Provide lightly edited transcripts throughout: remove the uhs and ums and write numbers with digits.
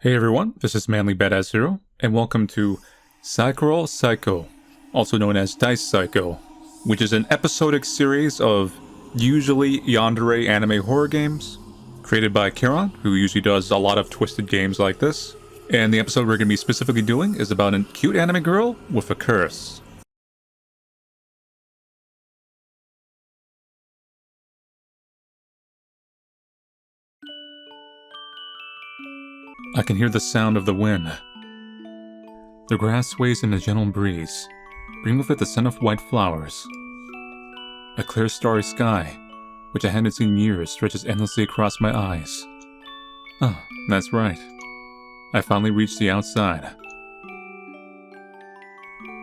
Hey everyone, this is Manly Badass Hero, and welcome to Saikoro Saiko, also known as Dice Psycho, which is an episodic series of usually yandere anime horror games, created by Kiran, who usually does a lot of twisted games like this. And the episode we're going to be specifically doing is about a cute anime girl with a curse. I can hear the sound of the wind. The grass sways in a gentle breeze, bringing with it the scent of white flowers. A clear starry sky, which I hadn't seen in years, stretches endlessly across my eyes. Oh, that's right. I finally reached the outside.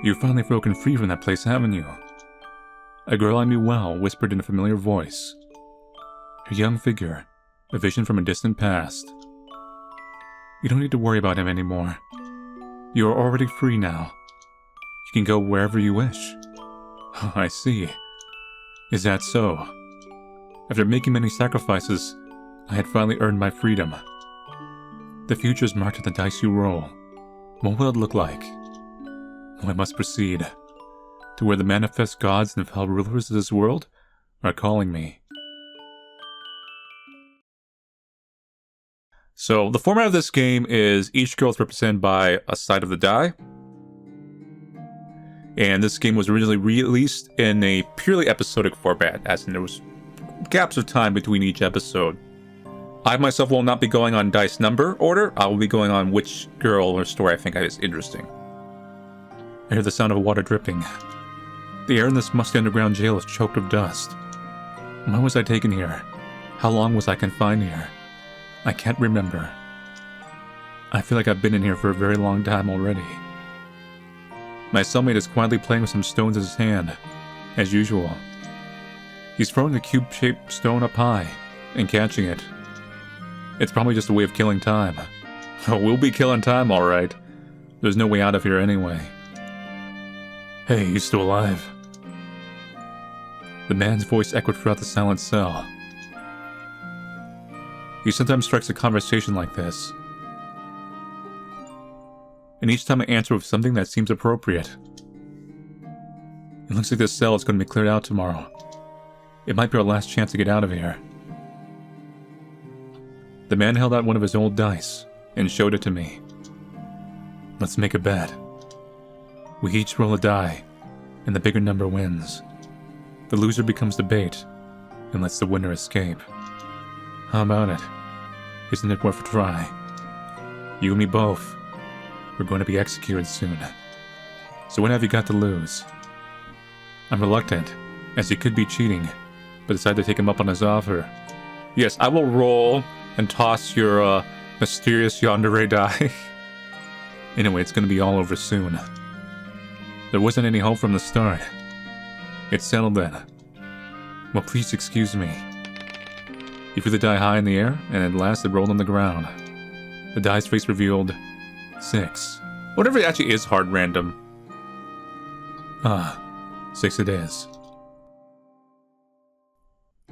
You've finally broken free from that place, haven't you? A girl I knew well whispered in a familiar voice. Her young figure, a vision from a distant past. You don't need to worry about him anymore. You are already free now. You can go wherever you wish. Oh, I see. Is that so? After making many sacrifices, I had finally earned my freedom. The future is marked in the dice you roll. What will it look like? Oh, I must proceed to where the manifest gods and fell rulers of this world are calling me. So, the format of this game is each girl is represented by a side of the die. And this game was originally released in a purely episodic format, as in there was gaps of time between each episode. I myself will not be going on dice number order. I will be going on which girl or story I think is interesting. I hear the sound of water dripping. The air in this musty underground jail is choked with dust. Why was I taken here? How long was I confined here? I can't remember. I feel like I've been in here for a very long time already. My cellmate is quietly playing with some stones in his hand, as usual. He's throwing a cube-shaped stone up high and catching it. It's probably just a way of killing time. Oh, we'll be killing time, alright. There's no way out of here anyway. Hey, you still alive? The man's voice echoed throughout the silent cell. He sometimes strikes a conversation like this. And each time I answer with something that seems appropriate. It looks like this cell is going to be cleared out tomorrow. It might be our last chance to get out of here. The man held out one of his old dice and showed it to me. Let's make a bet. We each roll a die, and the bigger number wins. The loser becomes the bait and lets the winner escape. How about it? Isn't it worth a try? You and me both. We're going to be executed soon. So what have you got to lose? I'm reluctant, as he could be cheating, but decided to take him up on his offer. Yes, I will roll and toss your mysterious yandere die. Anyway, it's going to be all over soon. There wasn't any hope from the start. It's settled then. Well, please excuse me. He threw the die high in the air, and at last it rolled on the ground. The die's face revealed 6. Whatever it actually is hard random. 6 it is.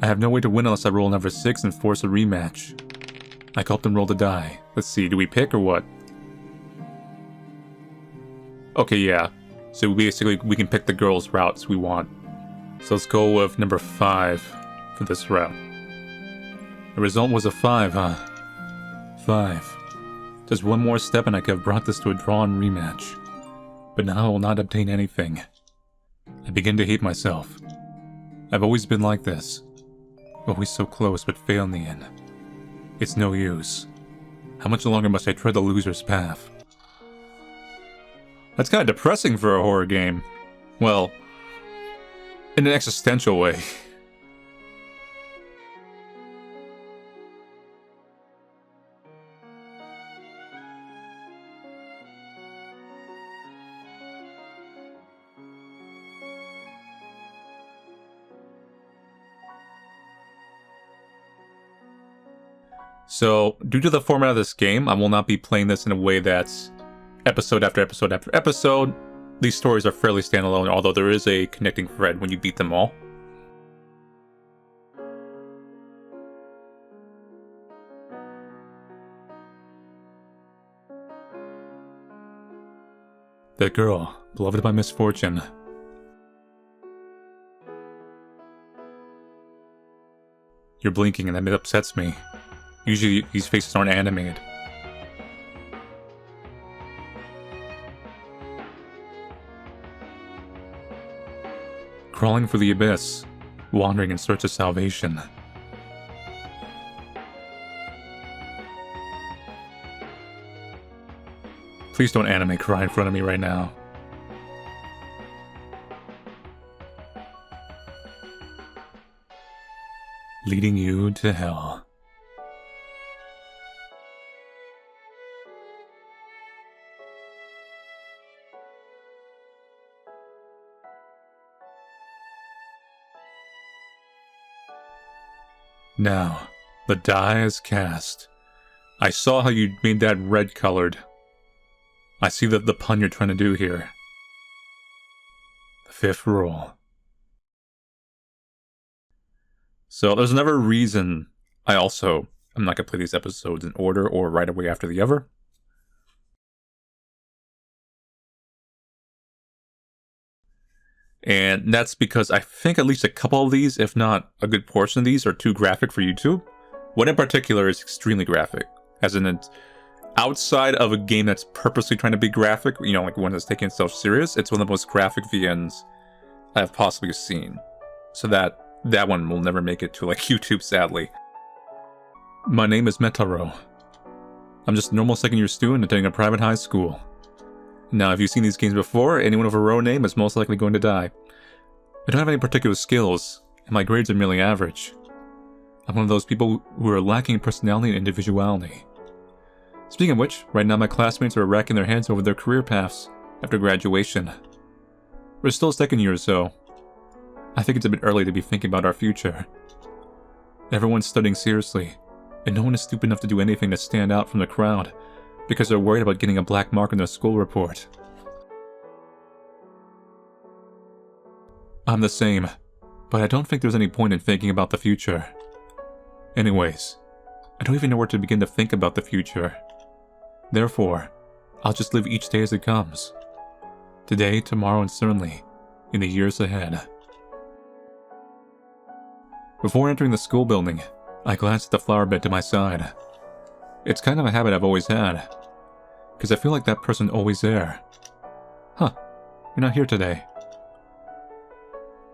I have no way to win unless I roll another 6 and force a rematch. I helped him roll the die. Let's see, do we pick or what? Okay, yeah. So basically, we can pick the girl's routes we want. So let's go with number 5 for this route. The result was a 5, huh? 5. Just one more step and I could have brought this to a drawn rematch. But now I will not obtain anything. I begin to hate myself. I've always been like this. Always so close but fail in the end. It's no use. How much longer must I tread the loser's path? That's kind of depressing for a horror game. Well, in an existential way. So, due to the format of this game, I will not be playing this in a way that's episode after episode after episode. These stories are fairly standalone, although there is a connecting thread when you beat them all. That girl, beloved by misfortune. You're blinking and that upsets me. Usually these faces aren't animated. Crawling for the abyss, wandering in search of salvation. Please don't anime cry in front of me right now. Leading you to hell. Now, the die is cast. I saw how you made that red colored. I see the pun you're trying to do here. The fifth roll. So there's another reason I'm not going to play these episodes in order or right away after the other. And that's because I think at least a couple of these, if not a good portion of these, are too graphic for YouTube. One in particular is extremely graphic, as in it's outside of a game that's purposely trying to be graphic, you know, like one that's taking itself serious. It's one of the most graphic VNs I've possibly seen. So that one will never make it to like YouTube, sadly. My name is Metarou. I'm just a normal second-year student attending a private high school. Now, if you've seen these games before, anyone with a Rho name is most likely going to die. I don't have any particular skills, and my grades are merely average. I'm one of those people who are lacking in personality and individuality. Speaking of which, right now my classmates are racking their heads over their career paths after graduation. We're still second year, so I think it's a bit early to be thinking about our future. Everyone's studying seriously, and no one is stupid enough to do anything to stand out from the crowd because they're worried about getting a black mark on their school report. I'm the same, but I don't think there's any point in thinking about the future. Anyways, I don't even know where to begin to think about the future. Therefore, I'll just live each day as it comes. Today, tomorrow, and certainly in the years ahead. Before entering the school building, I glanced at the flower bed to my side. It's kind of a habit I've always had, because I feel like that person's always there. Huh, you're not here today.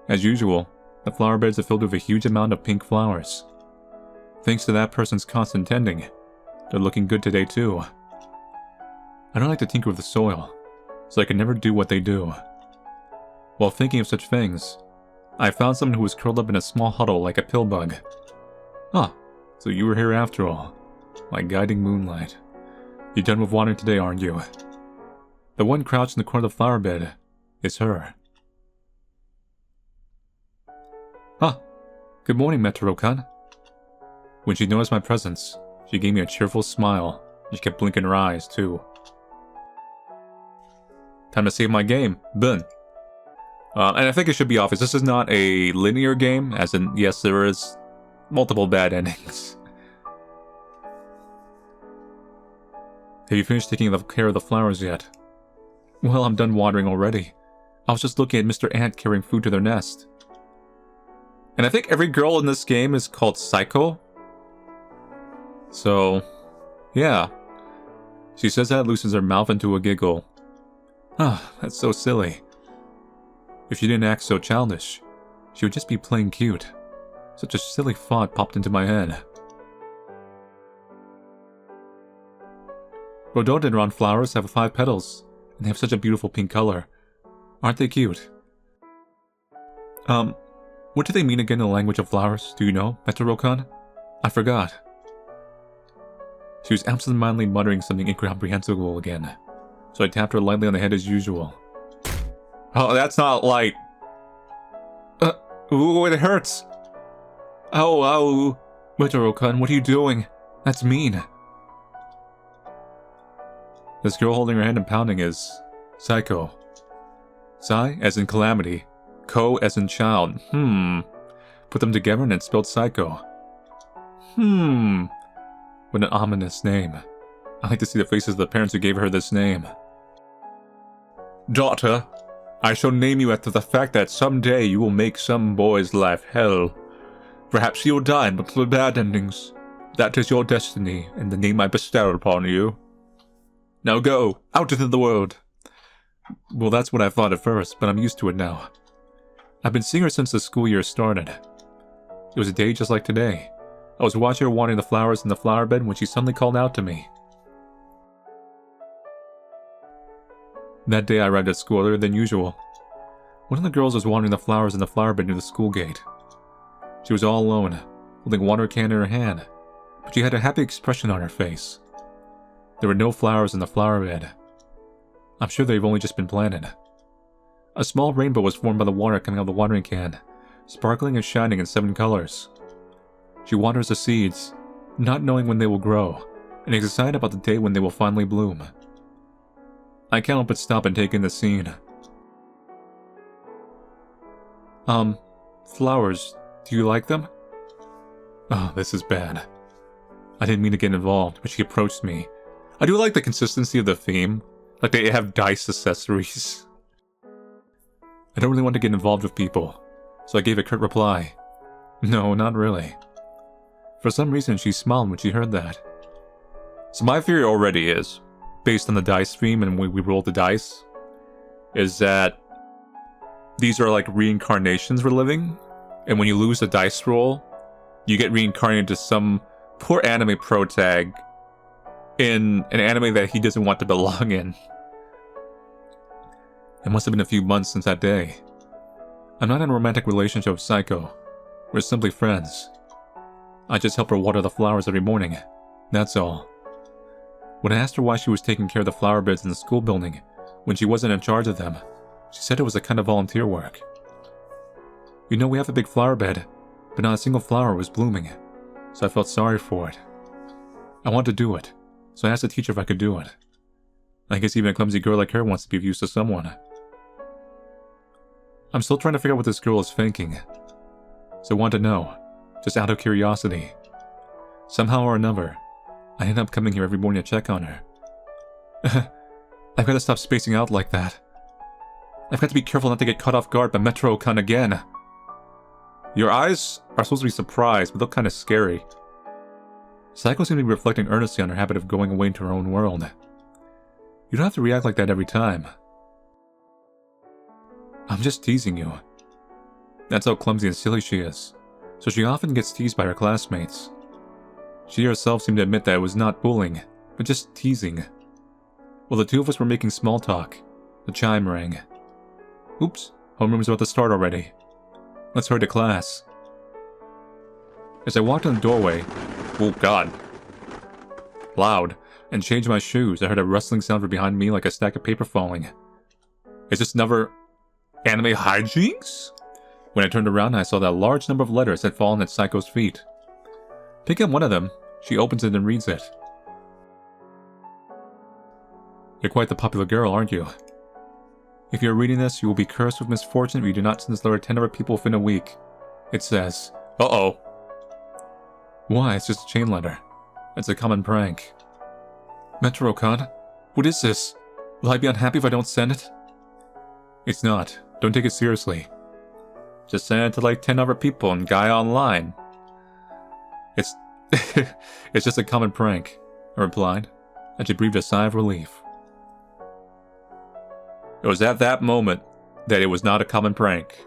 As usual, the flower beds are filled with a huge amount of pink flowers. Thanks to that person's constant tending, they're looking good today too. I don't like to tinker with the soil, so I can never do what they do. While thinking of such things, I found someone who was curled up in a small huddle like a pill bug. Ah, so you were here after all. My guiding moonlight. You're done with watering today, aren't you? The one crouched in the corner of the flower bed is her. Ah, good morning, Metarou-kun. When she noticed my presence, she gave me a cheerful smile. She kept blinking her eyes, too. Time to save my game. Boom. And I think it should be obvious, this is not a linear game, as in, yes, there is multiple bad endings. Have you finished taking care of the flowers yet? Well, I'm done watering already. I was just looking at Mr. Ant carrying food to their nest. And I think every girl in this game is called Saiko. So, yeah. She says that loosens her mouth into a giggle. Ah, that's so silly. If she didn't act so childish, she would just be plain cute. Such a silly thought popped into my head. Rhododendron flowers have 5 petals, and they have such a beautiful pink color. Aren't they cute? What do they mean again in the language of flowers? Do you know, Metarou-kun? I forgot. She was absentmindedly muttering something incomprehensible again, so I tapped her lightly on the head as usual. Oh, that's not light. Ooh, it hurts. Ow. Metarou-kun, what are you doing? That's mean. This girl holding her hand and pounding is Saiko. Sai as in calamity. Ko as in child. Put them together and it's spelled Saiko. What an ominous name. I like to see the faces of the parents who gave her this name. Daughter, I shall name you after the fact that someday you will make some boy's life hell. Perhaps you'll die in multiple bad endings. That is your destiny, and the name I bestow upon you. Now go, out into the world. Well, that's what I thought at first, but I'm used to it now. I've been seeing her since the school year started. It was a day just like today. I was watching her watering the flowers in the flower bed when she suddenly called out to me. That day I arrived at school earlier than usual. One of the girls was watering the flowers in the flower bed near the school gate. She was all alone, holding a water can in her hand, but she had a happy expression on her face. There were no flowers in the flower bed. I'm sure they've only just been planted. A small rainbow was formed by the water coming out of the watering can, sparkling and shining in 7 colors. She waters the seeds, not knowing when they will grow, and is excited about the day when they will finally bloom. I can't help but stop and take in the scene. Flowers, do you like them? Oh, this is bad. I didn't mean to get involved, but she approached me. I do like the consistency of the theme, like they have dice accessories. I don't really want to get involved with people, so I gave a curt reply. No, not really. For some reason, she smiled when she heard that. So my theory already is, based on the dice theme and when we roll the dice, is that these are like reincarnations we're living, and when you lose a dice roll, you get reincarnated to some poor anime protag in an anime that he doesn't want to belong in. It must have been a few months since that day. I'm not in a romantic relationship with Saiko. We're simply friends. I just help her water the flowers every morning. That's all. When I asked her why she was taking care of the flower beds in the school building when she wasn't in charge of them, she said it was a kind of volunteer work. You know, we have a big flower bed, but not a single flower was blooming, so I felt sorry for it. I wanted to do it, so I asked the teacher if I could do it. I guess even a clumsy girl like her wants to be of use to someone. I'm still trying to figure out what this girl is thinking, so I want to know, just out of curiosity. Somehow or another, I end up coming here every morning to check on her. I've got to stop spacing out like that. I've got to be careful not to get caught off guard by Metarou again. Your eyes are supposed to be surprised, but look kind of scary. Saiko seemed to be reflecting earnestly on her habit of going away into her own world. You don't have to react like that every time. I'm just teasing you. That's how clumsy and silly she is, so she often gets teased by her classmates. She herself seemed to admit that it was not bullying, but just teasing. While the two of us were making small talk, the chime rang. Oops, homeroom's about to start already. Let's hurry to class. As I walked in the doorway, oh god, loud, and changed my shoes, I heard a rustling sound from behind me like a stack of paper falling. Is this another anime hijinks? When I turned around, I saw that a large number of letters had fallen at Saiko's feet. Picking up one of them, she opens it and reads it. You're quite the popular girl, aren't you? If you're reading this, you will be cursed with misfortune if you do not send this letter to 10 other people within a week. It says, uh-oh. Why, it's just a chain letter. It's a common prank. Metarou-kun, what is this? Will I be unhappy if I don't send it? It's not. Don't take it seriously. Just send it to like 10 other people and guy online. It's it's just a common prank, I replied, and she breathed a sigh of relief. It was at that moment that it was not a common prank.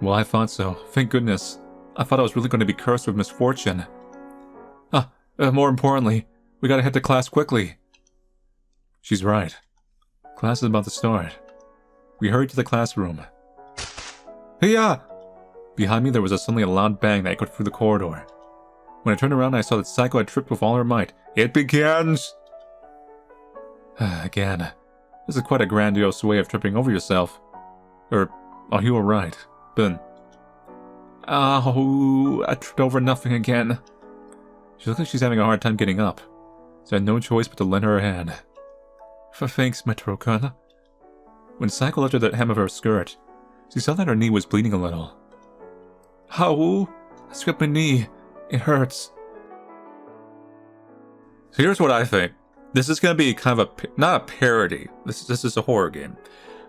Well, I thought so. Thank goodness. I thought I was really going to be cursed with misfortune. More importantly, we gotta head to class quickly. She's right. Class is about to start. We hurried to the classroom. Hey-ya! Behind me there was suddenly a loud bang that echoed through the corridor. When I turned around, I saw that Saiko had tripped with all her might. It begins! Again. This is quite a grandiose way of tripping over yourself. Are you alright, Ben? Ow, I tripped over nothing again. She looks like she's having a hard time getting up, so I had no choice but to lend her a hand. Thanks, Metarou-kun. When Saiko lifted the hem of her skirt, she saw that her knee was bleeding a little. Ow, I scraped my knee. It hurts. So here's what I think. This is going to be kind of not a parody. This is a horror game,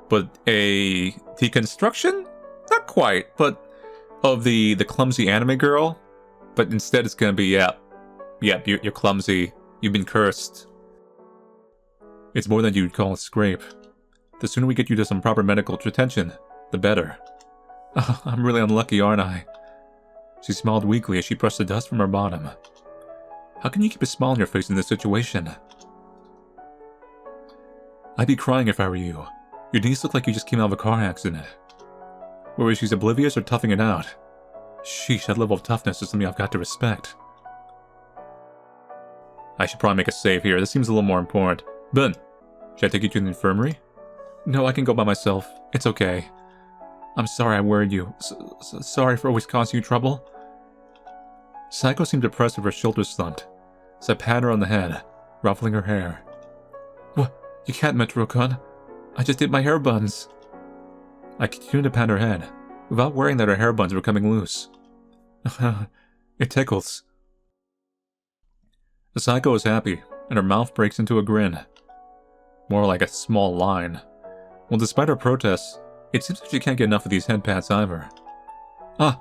but a deconstruction? Not quite, but of the clumsy anime girl. But instead, it's going to be you're clumsy. You've been cursed. It's more than you'd call a scrape. The sooner we get you to some proper medical attention, the better. Oh, I'm really unlucky, aren't I? She smiled weakly as she brushed the dust from her bottom. How can you keep a smile on your face in this situation? I'd be crying if I were you. Your knees look like you just came out of a car accident. Whether she's oblivious or toughing it out. Sheesh, that level of toughness is something I've got to respect. I should probably make a save here. This seems a little more important. Ben, should I take you to the infirmary? No, I can go by myself. It's okay. I'm sorry I worried you. Sorry for always causing you trouble. Saiko seemed depressed with her shoulders slumped, so I patted her on the head, ruffling her hair. What? You can't, Metarou-kun. I just did my hair buns. I continued to pat her head, without worrying that her hair buns were coming loose. It tickles. Saiko is happy, and her mouth breaks into a grin. More like a small line. Well, despite her protests, it seems like she can't get enough of these head pats either. Ah!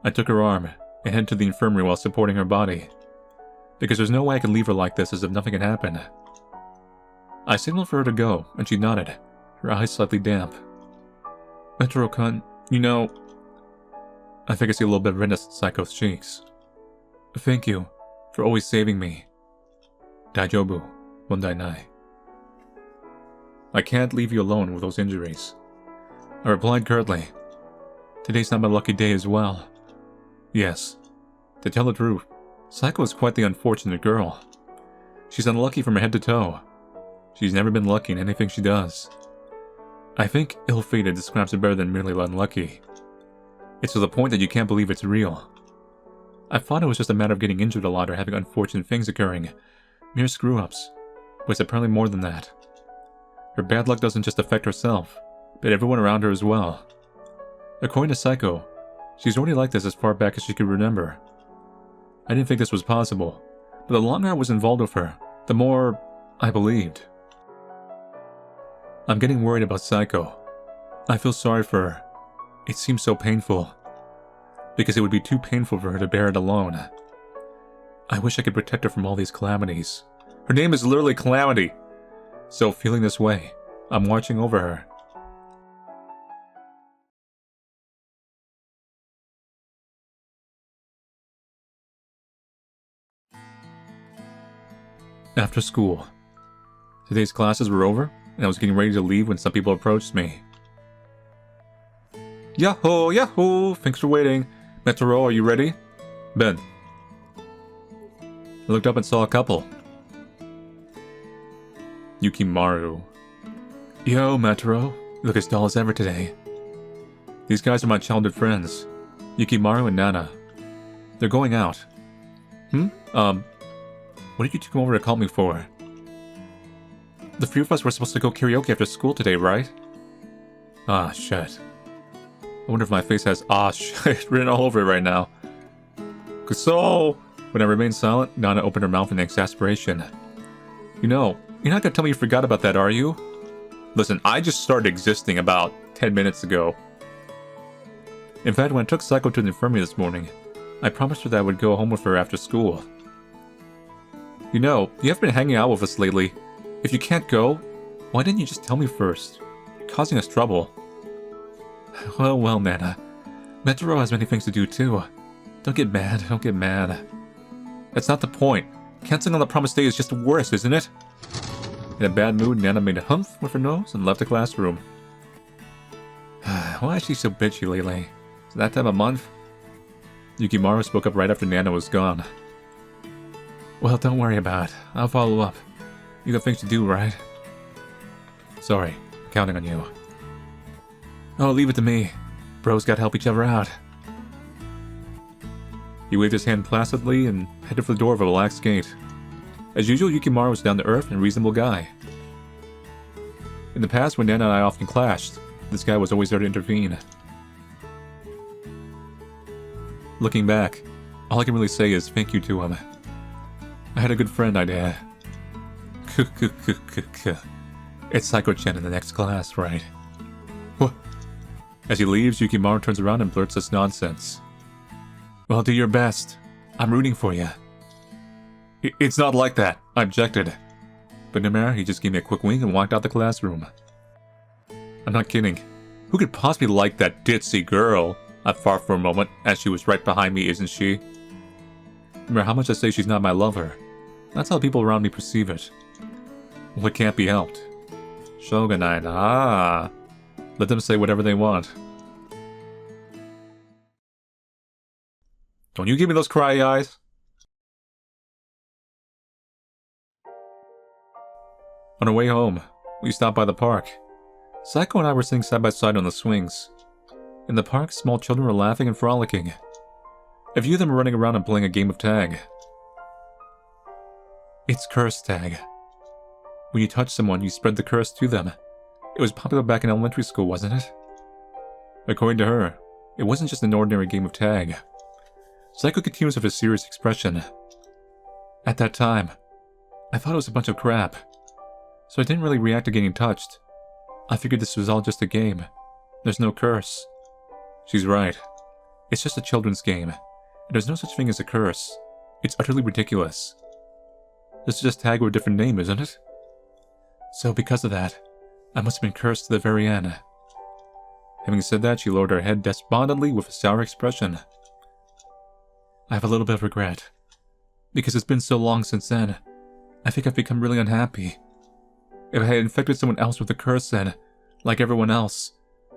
I took her arm and headed to the infirmary while supporting her body, because there's no way I could leave her like this as if nothing had happened. I signaled for her to go, and she nodded, her eyes slightly damp. Metarou-kun, you know... I think I see a little bit of redness on Saiko's cheeks. Thank you for always saving me. Daijobu, mondai nai. I can't leave you alone with those injuries. I replied curtly. Today's not my lucky day as well. Yes, to tell the truth, Saiko is quite the unfortunate girl. She's unlucky from head to toe. She's never been lucky in anything she does. I think ill-fated describes her better than merely unlucky. It's to the point that you can't believe it's real. I thought it was just a matter of getting injured a lot or having unfortunate things occurring. Mere screw-ups. But it's apparently more than that. Her bad luck doesn't just affect herself, but everyone around her as well. According to Saiko, she's already like this as far back as she could remember. I didn't think this was possible, but the longer I was involved with her, the more I believed. I'm getting worried about Saiko. I feel sorry for her. It seems so painful. Because it would be too painful for her to bear it alone. I wish I could protect her from all these calamities. Her name is literally Calamity. So feeling this way, I'm watching over her. After school. Today's classes were over, and I was getting ready to leave when some people approached me. Yahoo! Yahoo! Thanks for waiting. Metarou, are you ready? Ben. I looked up and saw a couple. Yukimaru. Yo, Metarou. You look as dull as ever today. These guys are my childhood friends. Yukimaru and Nana. They're going out. What did you two come over to call me for? The three of us were supposed to go karaoke after school today, right? Ah, shit. I wonder if my face has "ah shit" written all over it right now. So, when I remained silent, Nana opened her mouth in exasperation. You know, you're not gonna tell me you forgot about that, are you? Listen, I just started existing about 10 minutes ago. In fact, when I took Saiko to the infirmary this morning, I promised her that I would go home with her after school. You know, you haven't been hanging out with us lately. If you can't go, why didn't you just tell me first? You're causing us trouble. Well, Nana. Metarou has many things to do too. Don't get mad. That's not the point. Canceling on the promised day is just worse, isn't it? In a bad mood, Nana made a humph with her nose and left the classroom. Why is she so bitchy lately? Is it that time of month? Yukimaru spoke up right after Nana was gone. Well, don't worry about it. I'll follow up. You got things to do, right? Sorry, I'm counting on you. Oh, leave it to me. Bros gotta help each other out. He waved his hand placidly and headed for the door of a relaxed gate. As usual, Yukimaru was down to earth and a reasonable guy. In the past, when Nana and I often clashed, this guy was always there to intervene. Looking back, all I can really say is thank you to him. I had a good friend, I'd add. It's Saiko-chan in the next class, right? What? As he leaves, Yukimaru turns around and blurts this nonsense. Well, do your best. I'm rooting for you. It's not like that, I objected. But no matter, he just gave me a quick wink and walked out the classroom. I'm not kidding. Who could possibly like that ditzy girl? I thought for a moment, as she was right behind me, isn't she? No matter how much I say she's not my lover, that's how people around me perceive it. Well, it can't be helped. Shogunite, ah. Let them say whatever they want. Don't you give me those cry eyes? On our way home, we stopped by the park. Saiko and I were sitting side by side on the swings. In the park, small children were laughing and frolicking. A few of them were running around and playing a game of tag. It's curse tag. When you touch someone, you spread the curse to them. It was popular back in elementary school, wasn't it? According to her, it wasn't just an ordinary game of tag. Saiko continues with a serious expression. At that time, I thought it was a bunch of crap, so I didn't really react to getting touched. I figured this was all just a game. There's no curse. She's right. It's just a children's game, and there's no such thing as a curse. It's utterly ridiculous. This is just tag with a different name, isn't it? So because of that, I must have been cursed to the very end. Having said that, she lowered her head despondently with a sour expression. I have a little bit of regret. Because it's been so long since then, I think I've become really unhappy. If I had infected someone else with the curse then, like everyone else,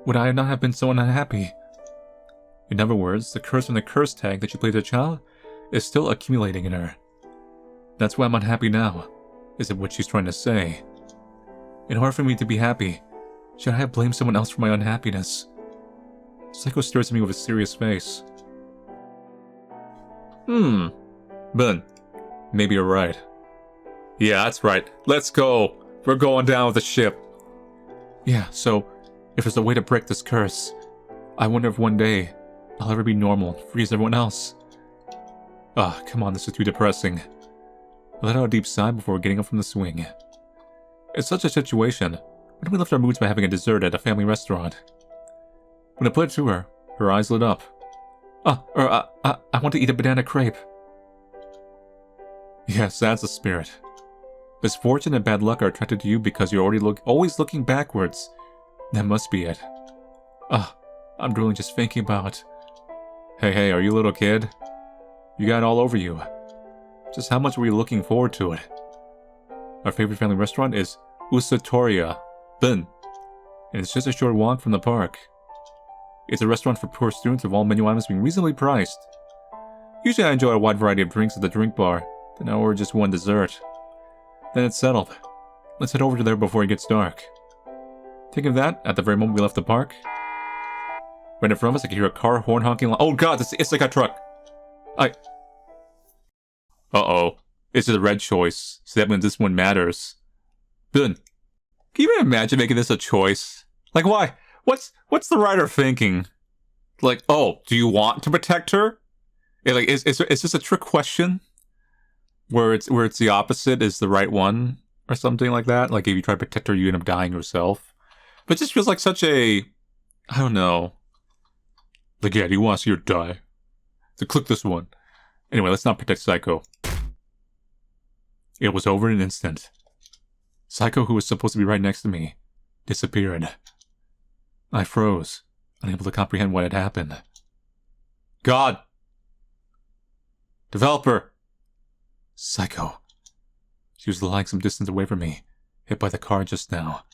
would I not have been so unhappy? In other words, the curse from the curse tag that she played as a child is still accumulating in her. That's why I'm unhappy now, is what she's trying to say. In order for me to be happy, should I have blamed someone else for my unhappiness? Saiko stares at me with a serious face. Ben, maybe you're right. Yeah, that's right. Let's go. We're going down with the ship. Yeah, so, if there's a way to break this curse, I wonder if one day I'll ever be normal and free as everyone else. Come on, this is too depressing. I let out a deep sigh before getting up from the swing. In such a situation, why don't we lift our moods by having a dessert at a family restaurant? When I put it to her, her eyes lit up. I want to eat a banana crepe. Yes, that's the spirit. Misfortune and bad luck are attracted to you because you're always looking backwards. That must be it. I'm drooling just thinking about... Hey, are you a little kid? You got it all over you. Just how much were you looking forward to it? Our favorite family restaurant is Usatoria, Ben, and it's just a short walk from the park. It's a restaurant for poor students with all menu items being reasonably priced. Usually I enjoy a wide variety of drinks at the drink bar, then I order just one dessert. Then it's settled. Let's head over to there before it gets dark. Thinking of that, at the very moment we left the park, right in front of us I could hear a car horn honking. Oh god, it's like a truck! Uh-oh. It's a red choice, so that means this one matters. Ben, can you even imagine making this a choice? Like, why? What's the writer thinking? Like, oh, do you want to protect her? Is this a trick question? Where it's the opposite is the right one? Or something like that? Like, if you try to protect her, you end up dying yourself? But it just feels like such a... I don't know. Like, yeah, do you want to see her die? So click this one. Anyway, let's not protect Saiko. It was over in an instant. Saiko, who was supposed to be right next to me, disappeared. I froze, unable to comprehend what had happened. God! Developer! Saiko. She was lying some distance away from me, hit by the car just now.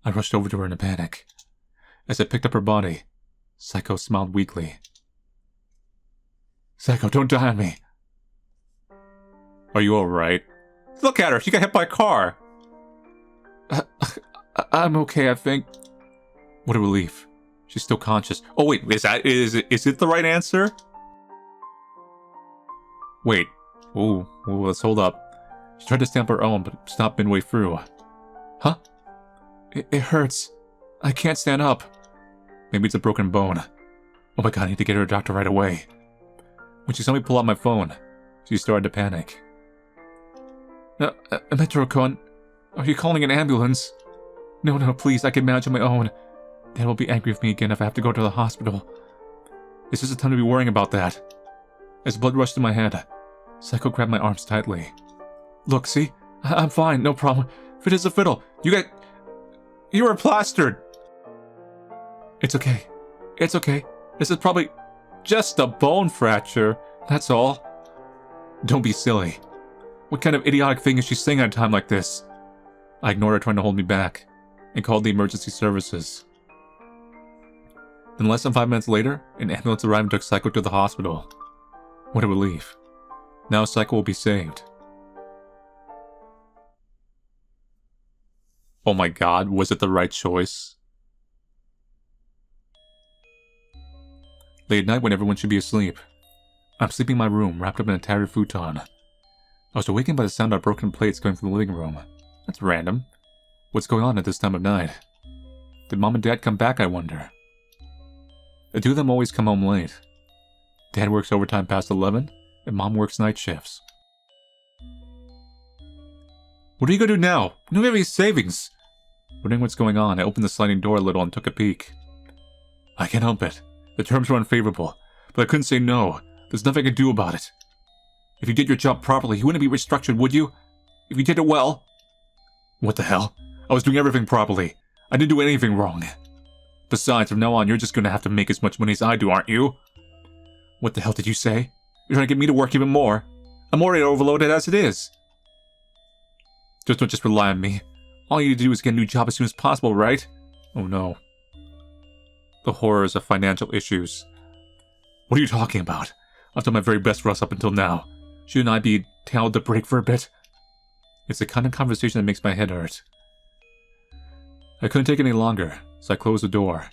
I rushed over to her in a panic. As I picked up her body, Saiko smiled weakly. Saiko, don't die on me. Are you alright? Look at her, she got hit by a car. I'm okay, I think. What a relief. She's still conscious. Oh wait, is it the right answer? Wait. Ooh, let's hold up. She tried to stamp her own, but stopped midway through. Huh? It hurts. I can't stand up. Maybe it's a broken bone. Oh my god, I need to get her a doctor right away. When she saw me pull out my phone, she started to panic. Metarou-kun, are you calling an ambulance? No, please, I can manage on my own. Dad will be angry with me again if I have to go to the hospital. This isn't time to be worrying about that. As blood rushed to my head, Saiko grabbed my arms tightly. Look, see? I'm fine, no problem. Fit as a fiddle. You were plastered. It's okay. It's okay. This is probably just a bone fracture. That's all. Don't be silly. What kind of idiotic thing is she saying at a time like this? I ignored her trying to hold me back, and called the emergency services. Then less than 5 minutes later, an ambulance arrived and took Saiko to the hospital. What a relief. Now Saiko will be saved. Oh my god, was it the right choice? Late at night when everyone should be asleep, I'm sleeping in my room, wrapped up in a tattered futon. I was awakened by the sound of broken plates going from the living room. That's random. What's going on at this time of night? Did Mom and Dad come back, I wonder? The two of them always come home late. Dad works overtime past 11, and Mom works night shifts. What are you gonna do now? We don't have any savings. Wondering what's going on, I opened the sliding door a little and took a peek. I can't help it. The terms were unfavorable, but I couldn't say no. There's nothing I can do about it. If you did your job properly, you wouldn't be restructured, would you? If you did it well? What the hell? I was doing everything properly. I didn't do anything wrong. Besides, from now on, you're just gonna have to make as much money as I do, aren't you? What the hell did you say? You're trying to get me to work even more? I'm already overloaded as it is. Don't just rely on me. All you need to do is get a new job as soon as possible, right? Oh no. The horrors of financial issues. What are you talking about? I've done my very best for us up until now. Shouldn't I be tailed to break for a bit? It's the kind of conversation that makes my head hurt. I couldn't take it any longer, so I closed the door.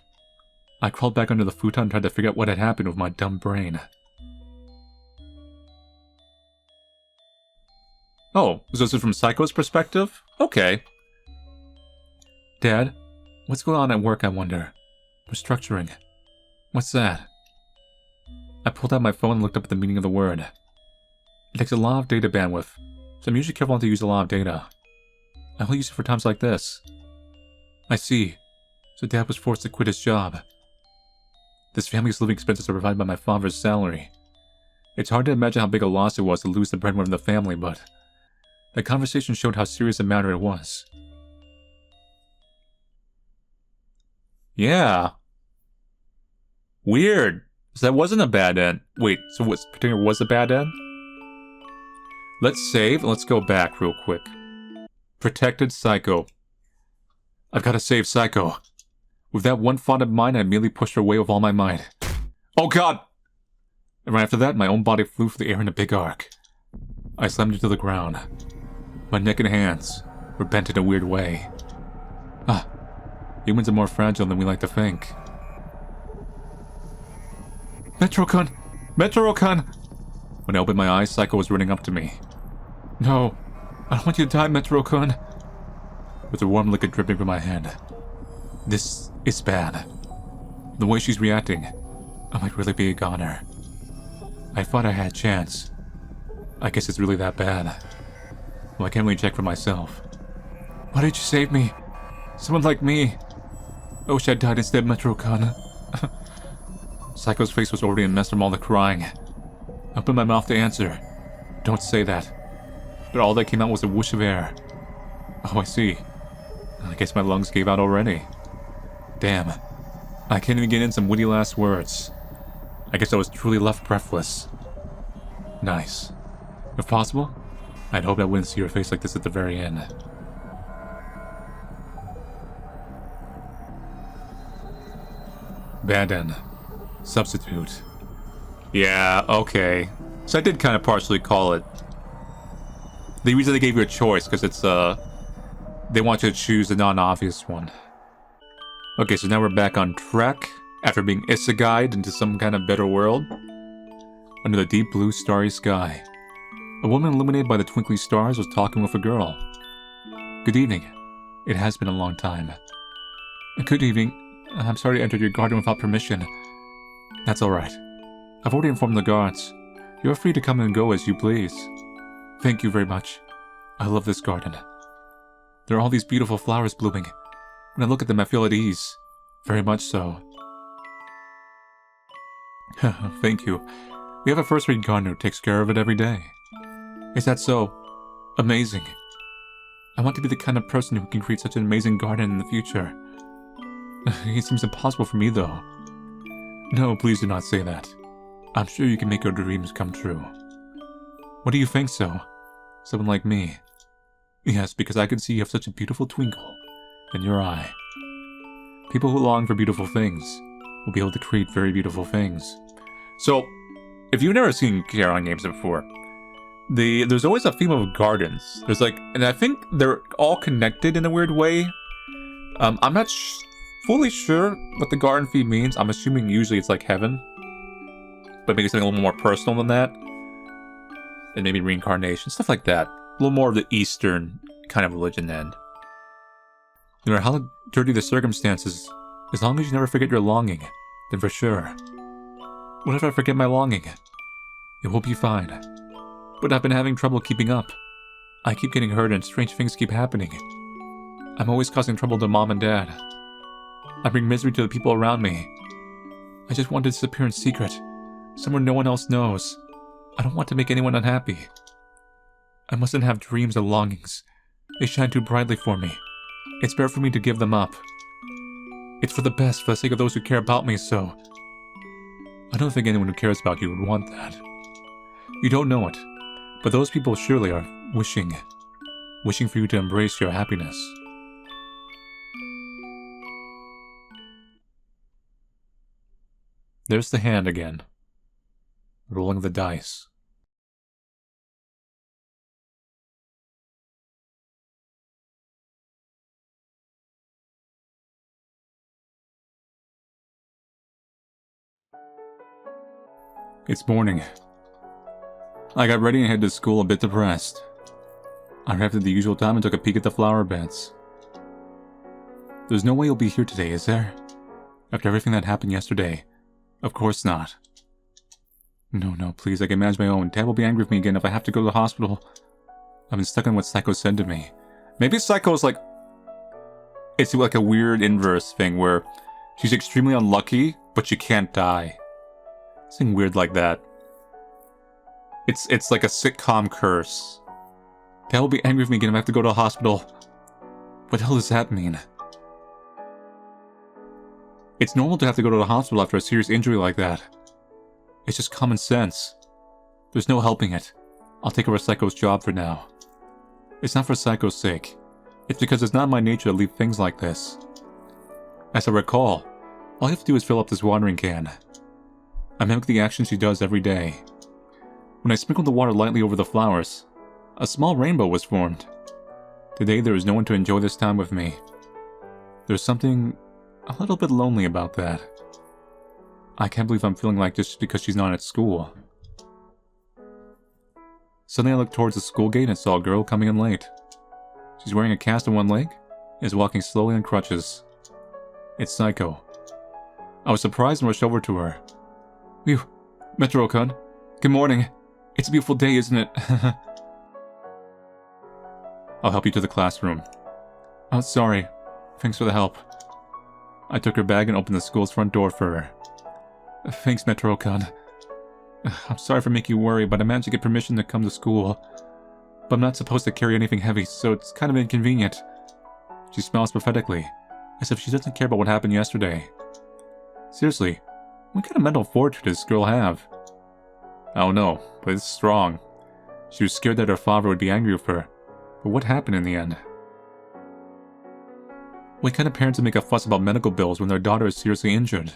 I crawled back under the futon and tried to figure out what had happened with my dumb brain. Oh, so this is from Saiko's perspective? Okay. Dad, what's going on at work, I wonder? Restructuring. What's that? I pulled out my phone and looked up at the meaning of the word. It takes a lot of data bandwidth, so I'm usually careful not to use a lot of data. I only use it for times like this. I see. So Dad was forced to quit his job. This family's living expenses are provided by my father's salary. It's hard to imagine how big a loss it was to lose the breadwinner of the family, but the conversation showed how serious a matter it was. Yeah. Weird. So that wasn't a bad end. Wait, so what particular was a bad end? Let's save and let's go back real quick. Protected Saiko. I've got to save Saiko. With that one thought in mind, I immediately pushed her away with all my might. Oh god! And right after that, my own body flew through the air in a big arc. I slammed into the ground. My neck and hands were bent in a weird way. Humans are more fragile than we like to think. Metarou-kun! Metarou-kun! When I opened my eyes, Saiko was running up to me. No, I don't want you to die, Metarou-kun. With a warm liquid dripping from my head. This is bad. The way she's reacting, I might really be a goner. I thought I had a chance. I guess it's really that bad. Well, I can't really check for myself. Why did you save me? Someone like me. I wish I'd died instead, Metarou-kun. Saiko's face was already a mess from all the crying. I opened my mouth to answer. Don't say that. But all that came out was a whoosh of air. Oh, I see. I guess my lungs gave out already. Damn. I can't even get in some witty last words. I guess I was truly left breathless. Nice. If possible, I'd hoped I wouldn't see her face like this at the very end. Bad end. Substitute. Yeah, okay. So I did kind of partially call it. The reason they gave you a choice, because it's, they want you to choose the non-obvious one. Okay, so now we're back on track, after being isekai'd into some kind of better world. Under the deep blue starry sky, a woman illuminated by the twinkling stars was talking with a girl. Good evening. It has been a long time. Good evening. I'm sorry to enter your garden without permission. That's alright. I've already informed the guards. You're free to come and go as you please. Thank you very much. I love this garden. There are all these beautiful flowers blooming. When I look at them, I feel at ease. Very much so. Thank you. We have a first-rate gardener who takes care of it every day. Is that so? Amazing. I want to be the kind of person who can create such an amazing garden in the future. It seems impossible for me, though. No, please do not say that. I'm sure you can make your dreams come true. What do you think so? Someone like me. Yes, because I can see you have such a beautiful twinkle in your eye. People who long for beautiful things will be able to create very beautiful things. So, if you've never seen Karen games before, there's always a theme of gardens. There's like, and I think they're all connected in a weird way. I'm not fully sure what the garden theme means. I'm assuming usually it's like heaven, but maybe something a little more personal than that. And maybe reincarnation, stuff like that. A little more of the Eastern kind of religion end. No matter how dirty the circumstances, as long as you never forget your longing, then for sure. What if I forget my longing? It will be fine. But I've been having trouble keeping up. I keep getting hurt and strange things keep happening. I'm always causing trouble to Mom and Dad. I bring misery to the people around me. I just want to disappear in secret, somewhere no one else knows. I don't want to make anyone unhappy. I mustn't have dreams or longings. They shine too brightly for me. It's better for me to give them up. It's for the best, for the sake of those who care about me, so... I don't think anyone who cares about you would want that. You don't know it, but those people surely are wishing for you to embrace your happiness. There's the hand again, rolling the dice. It's morning. I got ready and headed to school a bit depressed. I arrived at the usual time and took a peek at the flower beds. There's no way you'll be here today, is there? After everything that happened yesterday? Of course not. No, please, I can manage my own. Dad will be angry with me again if I have to go to the hospital. I've been stuck on what Saiko said to me. Maybe Saiko's like... It's like a weird inverse thing where she's extremely unlucky, but she can't die. Something weird like that. It's like a sitcom curse. Dad will be angry with me again if I have to go to the hospital. What the hell does that mean? It's normal to have to go to the hospital after a serious injury like that. It's just common sense. There's no helping it. I'll take over Saiko's job for now. It's not for Saiko's sake. It's because it's not my nature to leave things like this. As I recall, all you have to do is fill up this watering can. I mimic the action she does every day. When I sprinkled the water lightly over the flowers, a small rainbow was formed. Today there is no one to enjoy this time with me. There's something a little bit lonely about that. I can't believe I'm feeling like this just because she's not at school. Suddenly I looked towards the school gate and saw a girl coming in late. She's wearing a cast on one leg and is walking slowly on crutches. It's Saiko. I was surprised and rushed over to her. Phew, Metarou-kun. Good morning. It's a beautiful day, isn't it? I'll help you to the classroom. Oh, sorry. Thanks for the help. I took her bag and opened the school's front door for her. Thanks, Metarou-kun. I'm sorry for making you worry, but I managed to get permission to come to school. But I'm not supposed to carry anything heavy, so it's kind of inconvenient. She smiles pathetically, as if she doesn't care about what happened yesterday. Seriously, what kind of mental fortitude does this girl have? I don't know, but it's strong. She was scared that her father would be angry with her, but what happened in the end? What kind of parents would make a fuss about medical bills when their daughter is seriously injured?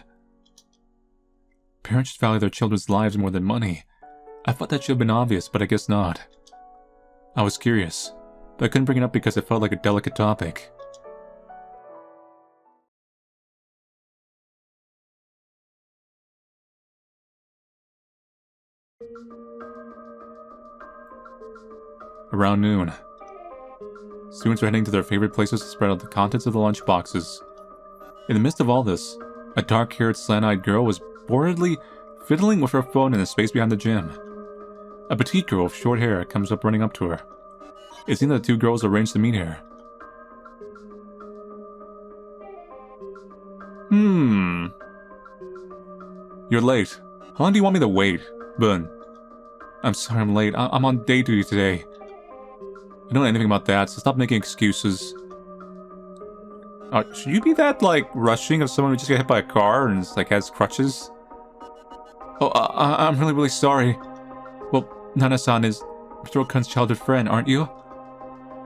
Parents should value their children's lives more than money. I thought that should have been obvious, but I guess not. I was curious, but I couldn't bring it up because it felt like a delicate topic. Around noon, students were heading to their favorite places to spread out the contents of the lunch boxes. In the midst of all this, a dark-haired, slant-eyed girl was boredly fiddling with her phone in the space behind the gym. A petite girl with short hair comes up running up to her. It seemed that the two girls arranged to meet here. You're late. How long do you want me to wait? Bun. I'm sorry I'm late. I'm on day duty today. I don't know anything about that, so stop making excuses. Should you be that, like, rushing of someone who just got hit by a car and, like, has crutches? Oh, I'm really, really sorry. Well, Nana-san is Metarou-kun's childhood friend, aren't you?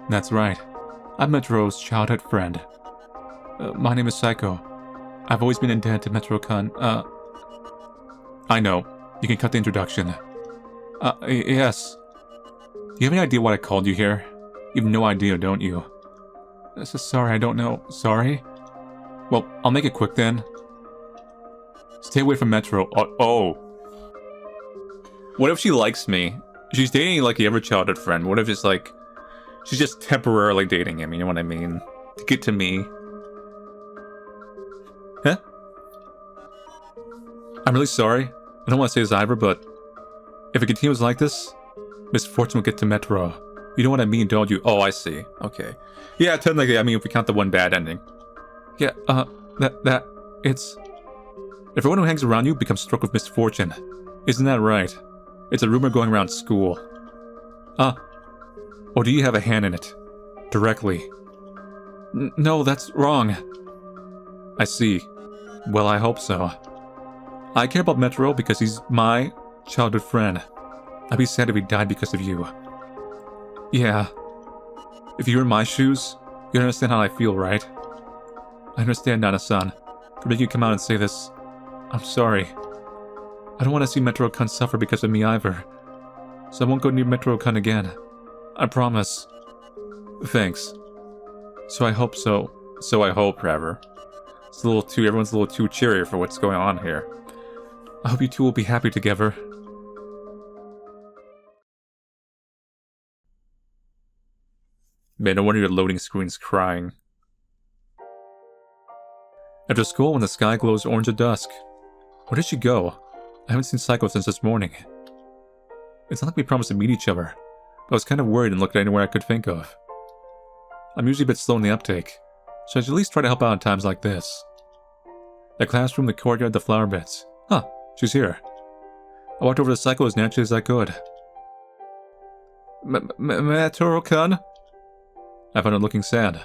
That's right. I'm Metarou's childhood friend. My name is Saiko. I've always been indebted to Metarou-kun. I know. You can cut the introduction. Yes. Do you have any idea why I called you here? You have no idea, don't you? Sorry, I don't know. Sorry? Well, I'll make it quick then. Stay away from Metarou. Oh. What if she likes me? She's dating like every childhood friend. What if it's like she's just temporarily dating him, you know what I mean? To get to me. Huh? I'm really sorry. I don't want to say this either, but if it continues like this, misfortune will get to Metarou. You know what I mean, don't you? Oh, I see. Okay. Yeah, technically, I mean, if we count the one bad ending. Yeah, it's... If everyone who hangs around you becomes struck with misfortune. Isn't that right? It's a rumor going around school. Or do you have a hand in it? Directly? No, that's wrong. I see. Well, I hope so. I care about Metarou because he's my childhood friend. I'd be sad if he died because of you. Yeah. If you were in my shoes, you'd understand how I feel, right? I understand, Nana-san. For making you come out and say this, I'm sorry. I don't want to see Metarou-kun suffer because of me either. So I won't go near Metarou-kun again. I promise. Thanks. So I hope so. So I hope, rather. It's a little too, everyone's a little too cheery for what's going on here. I hope you two will be happy together. Man, no wonder your loading screen's crying. After school, when the sky glows orange at dusk. Where did she go? I haven't seen Saiko since this morning. It's not like we promised to meet each other. But I was kind of worried and looked anywhere I could think of. I'm usually a bit slow in the uptake, so I should at least try to help out in times like this. The classroom, the courtyard, the flower beds. Huh, she's here. I walked over to Saiko as naturally as I could. Metarou-kun? I found her looking sad,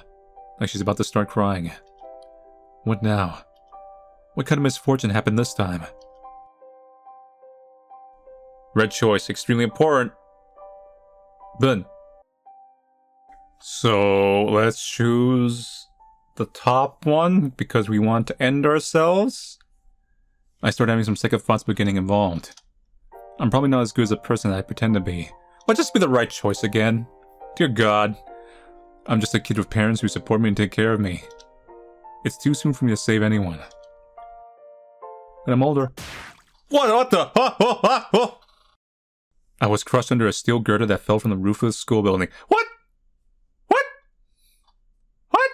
like she's about to start crying. What now? What kind of misfortune happened this time? Red choice, extremely important. Bun. So, let's choose the top one, because we want to end ourselves? I started having some second thoughts about getting involved. I'm probably not as good as a person that I pretend to be. Let's just be the right choice again. Dear God. I'm just a kid with parents who support me and take care of me. It's too soon for me to save anyone. And I'm older. What the? I was crushed under a steel girder that fell from the roof of the school building. What? What? What?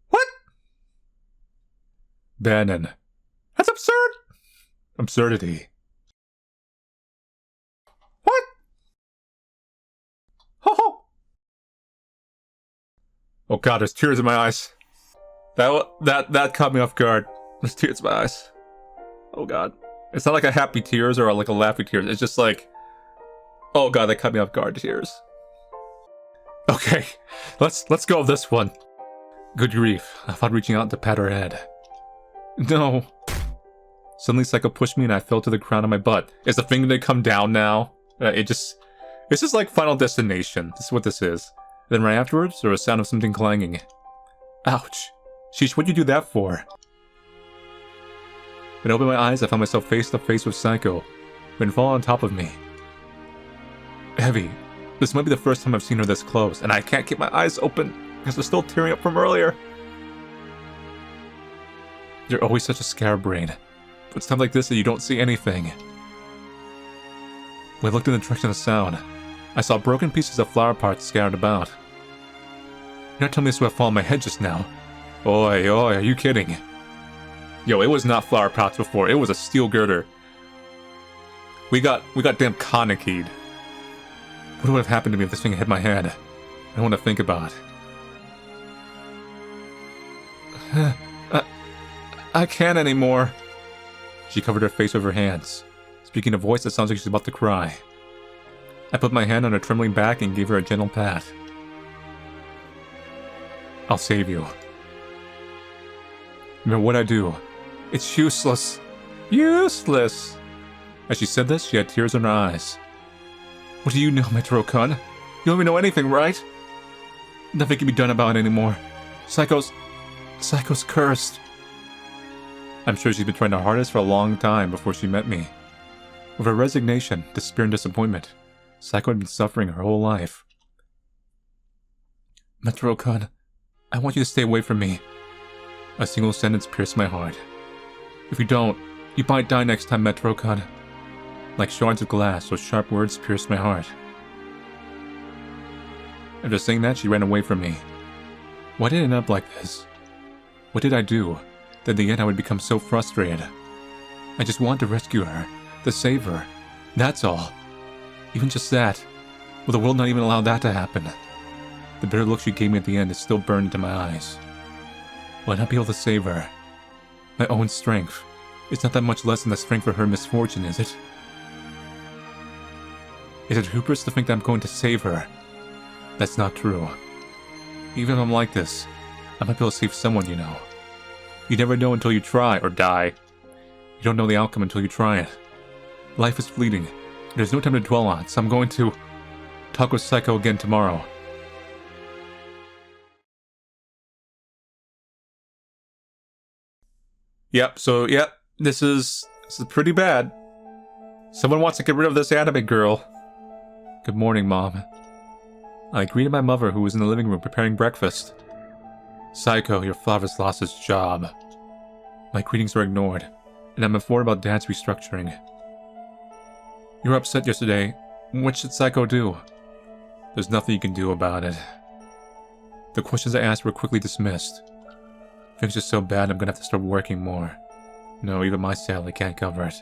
What? Bannon. That's absurd. Absurdity. What? Oh God, there's tears in my eyes. That caught me off guard. There's tears in my eyes. Oh God. It's not like a happy tears or like a laughing tears. It's just like, oh God, that caught me off guard tears. Okay, let's go with this one. Good grief, I thought reaching out to pat her head. No. Suddenly Saiko pushed me and I fell to the ground on my butt. Is the thing gonna come down now? It's just like Final Destination. This is what this is. Then right afterwards, there was a sound of something clanging. Ouch. Sheesh, what'd you do that for? When I opened my eyes, I found myself face to face with Saiko, who had fallen on top of me. Heavy. This might be the first time I've seen her this close, and I can't keep my eyes open because they're still tearing up from earlier. You're always such a scatterbrain. But it's times like this that you don't see anything. When I looked in the direction of the sound, I saw broken pieces of flower pots scattered about. You're not telling me this would have fallen on my head just now. Oi, are you kidding? Yo, it was not flower pots before, it was a steel girder. We got damn Kanekid. What would have happened to me if this thing hit my head? I don't want to think about it. I can't anymore. She covered her face with her hands, speaking a voice that sounds like she's about to cry. I put my hand on her trembling back and gave her a gentle pat. I'll save you. No matter what I do, it's useless. Useless! As she said this, she had tears in her eyes. What do you know, Metarou-kun? You don't even know anything, right? Nothing can be done about it anymore. Saiko's cursed. I'm sure she's been trying her hardest for a long time before she met me. With her resignation, despair, and disappointment, Saiko had been suffering her whole life. Metarou-kun, I want you to stay away from me. A single sentence pierced my heart. If you don't, you might die next time, Metarou-kun. Like shards of glass, those sharp words pierced my heart. After saying that, she ran away from me. Why did it end up like this? What did I do that in the end I would become so frustrated? I just wanted to rescue her, to save her. That's all. Even just that. Will the world not even allow that to happen? The bitter look she gave me at the end is still burned into my eyes. Will I not be able to save her? My own strength. It's not that much less than the strength of her misfortune, is it? Is it hubris to think that I'm going to save her? That's not true. Even if I'm like this, I might be able to save someone, you know. You never know until you try, or die. You don't know the outcome until you try it. Life is fleeting. There's no time to dwell on, so I'm going to talk with Saiko again tomorrow. Yep, this is pretty bad. Someone wants to get rid of this anime girl. Good morning, Mom. I greeted my mother, who was in the living room preparing breakfast. Saiko, your father's lost his job. My greetings were ignored, and I'm informed about Dad's restructuring. You were upset yesterday. What should Saiko do? There's nothing you can do about it. The questions I asked were quickly dismissed. Things are so bad I'm gonna have to start working more. No, even my salary can't cover it.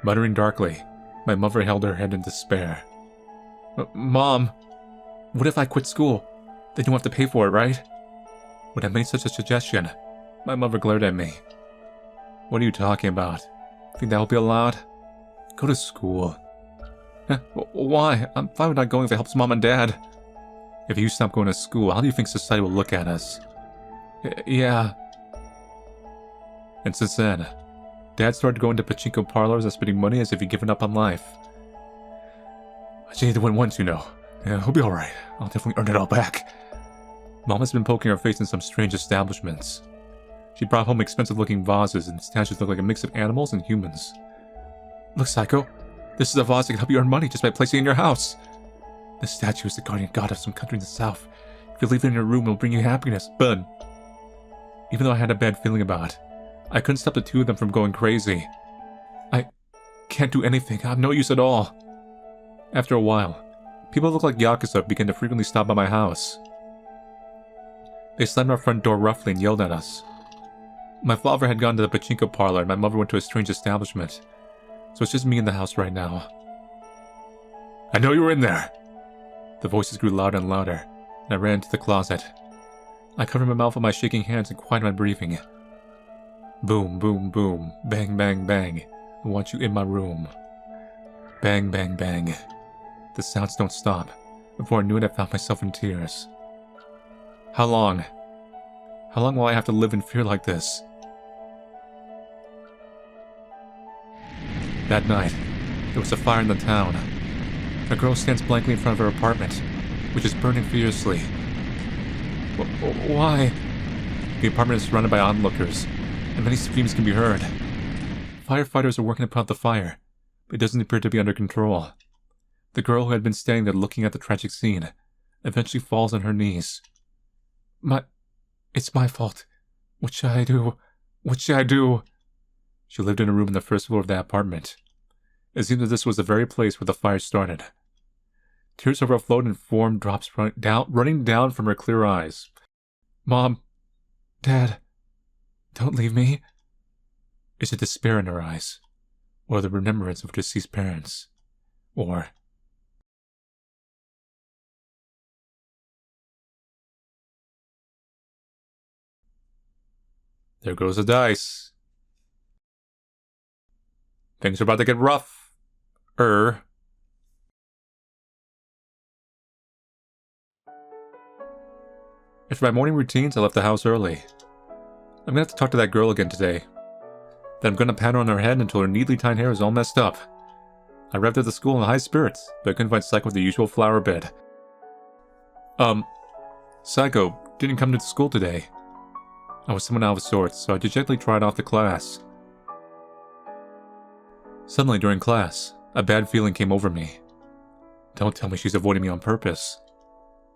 Muttering darkly, my mother held her head in despair. Mom, what if I quit school? Then you have to pay for it, right? When I made such a suggestion, my mother glared at me. What are you talking about? Think that will be allowed? Go to school. Why? I'm fine with not going if it helps Mom and Dad. If you stop going to school, how do you think society will look at us? Yeah. And since then, Dad started going to pachinko parlors and spending money as if he'd given up on life. I just need to win once, you know. Yeah, he'll be alright. I'll definitely earn it all back. Mom has been poking her face in some strange establishments. She brought home expensive-looking vases, and statues look like a mix of animals and humans. Look, Saiko. This is a vase that can help you earn money just by placing it in your house. This statue is the guardian god of some country in the south. If you leave it in your room, it will bring you happiness. But even though I had a bad feeling about it, I couldn't stop the two of them from going crazy. I can't do anything. I'm no use at all. After a while, people who look like Yakuza began to frequently stop by my house. They slammed our front door roughly and yelled at us. My father had gone to the pachinko parlor and my mother went to a strange establishment, so it's just me in the house right now. I know you were in there! The voices grew louder and louder, and I ran into the closet. I covered my mouth with my shaking hands and quieted my breathing. Boom, boom, boom, bang, bang, bang. I want you in my room. Bang, bang, bang. The sounds don't stop. Before I knew it, I found myself in tears. How long? How long will I have to live in fear like this? That night, there was a fire in the town. A girl stands blankly in front of her apartment, which is burning fiercely. Why? The apartment is surrounded by onlookers, and many screams can be heard. Firefighters are working to put out the fire, but it doesn't appear to be under control. The girl who had been standing there looking at the tragic scene eventually falls on her knees. It's my fault. What should I do? What should I do? She lived in a room on the first floor of that apartment. It seemed that this was the very place where the fire started. Tears overflowed and formed drops running down from her clear eyes. Mom, Dad, don't leave me. It's a despair in her eyes. or the remembrance of deceased parents, or... There goes the dice. Things are about to get rough. After my morning routines, I left the house early. I'm gonna have to talk to that girl again today. Then I'm gonna pat her on her head until her neatly tied hair is all messed up. I arrived at the school in high spirits, but I couldn't find Saiko with the usual flower bed. Saiko didn't come to school today. I was somewhat out of sorts, so I dejectedly tried off the class. Suddenly, during class, a bad feeling came over me. Don't tell me she's avoiding me on purpose.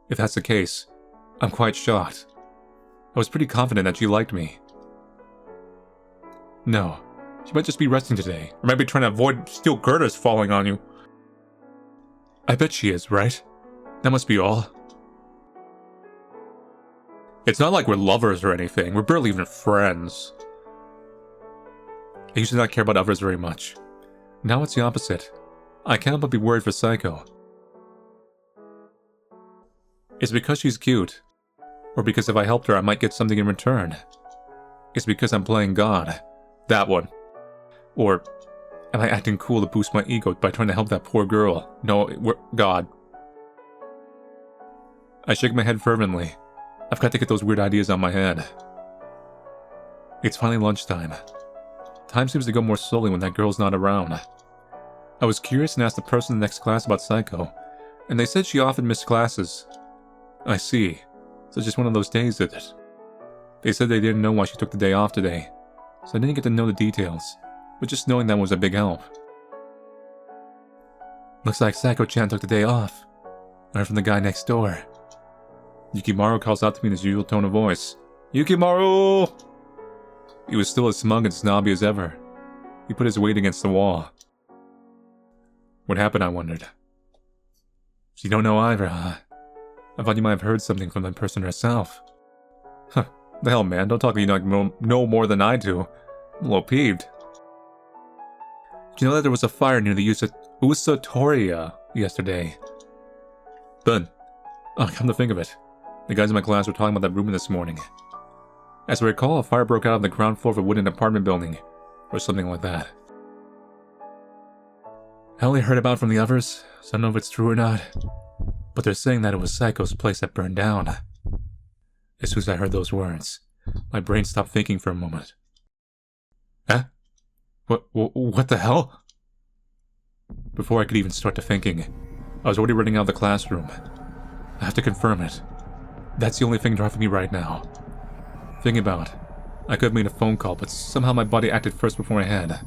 If that's the case, I'm quite shocked. I was pretty confident that she liked me. No, she might just be resting today, or might be trying to avoid steel girders falling on you. I bet she is, right? That must be all. It's not like we're lovers or anything, we're barely even friends. I used to not care about others very much. Now it's the opposite. I can't but be worried for Saiko. It's because she's cute, or because if I helped her I might get something in return. It's because I'm playing God. That one. Or am I acting cool to boost my ego by trying to help that poor girl? No, we're God. I shake my head fervently. I've got to get those weird ideas out of my head. It's finally lunchtime. Time seems to go more slowly when that girl's not around. I was curious and asked the person in the next class about Saiko, and they said she often missed classes. I see. So it's just one of those days, is it? They said they didn't know why she took the day off today, so I didn't get to know the details, but just knowing that was a big help. Looks like Saiko-chan took the day off. I heard from the guy next door. Yukimaru calls out to me in his usual tone of voice. Yukimaru! He was still as smug and snobby as ever. He put his weight against the wall. What happened, I wondered. So you don't know either, huh? I thought you might have heard something from that person herself. Huh, the hell, man, don't talk to you like know more than I do. I'm a little peeved. Do you know that there was a fire near the Usatoria yesterday? Then, come to think of it, the guys in my class were talking about that rumor this morning. As I recall, a fire broke out on the ground floor of a wooden apartment building, or something like that. I only heard about it from the others, so I don't know if it's true or not. But they're saying that it was Saiko's place that burned down. As soon as I heard those words, my brain stopped thinking for a moment. Eh? What the hell? Before I could even start to thinking, I was already running out of the classroom. I have to confirm it. That's the only thing driving me right now. Thinking about it, I could have made a phone call, but somehow my body acted first before my head.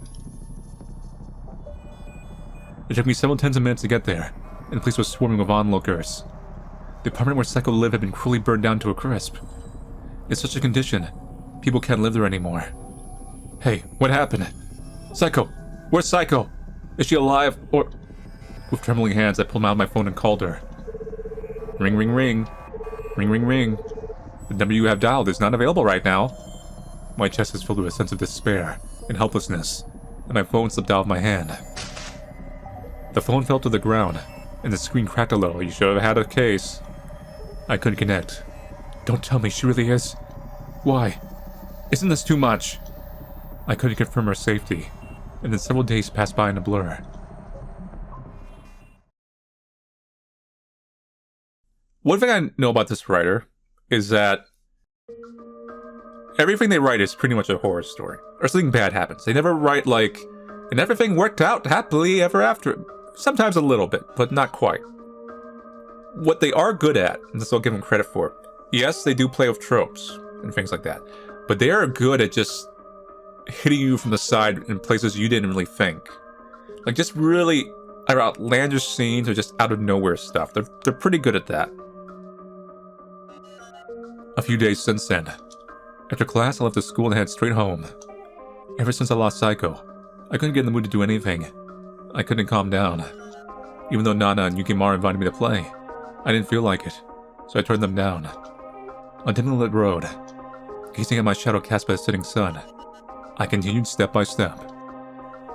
It took me several tens of minutes to get there, and the place was swarming with onlookers. The apartment where Saiko lived had been cruelly burned down to a crisp. In such a condition, people can't live there anymore. Hey, what happened? Saiko! Where's Saiko? Is she alive, or... With trembling hands, I pulled out my phone and called her. Ring, ring, ring. Ring, ring, ring. The number you have dialed is not available right now. My chest is filled with a sense of despair and helplessness, and my phone slipped out of my hand. The phone fell to the ground, and the screen cracked a little. You should have had a case. I couldn't connect. Don't tell me she really is. Why? Isn't this too much? I couldn't confirm her safety, and then several days passed by in a blur. One thing I know about this writer is that everything they write is pretty much a horror story, or something bad happens. They never write like, and everything worked out happily ever after. Sometimes a little bit, but not quite. What they are good at, and this I'll give them credit for, yes, they do play with tropes and things like that, but they are good at just hitting you from the side in places you didn't really think. Like just really either outlandish scenes or just out of nowhere stuff. They're pretty good at that. A few days since then, after class I left the school and headed straight home. Ever since I lost Saiko, I couldn't get in the mood to do anything. I couldn't calm down. Even though Nana and Yukimaru invited me to play, I didn't feel like it, so I turned them down. On dimly lit road, gazing at my shadow cast by the setting sun, I continued step by step.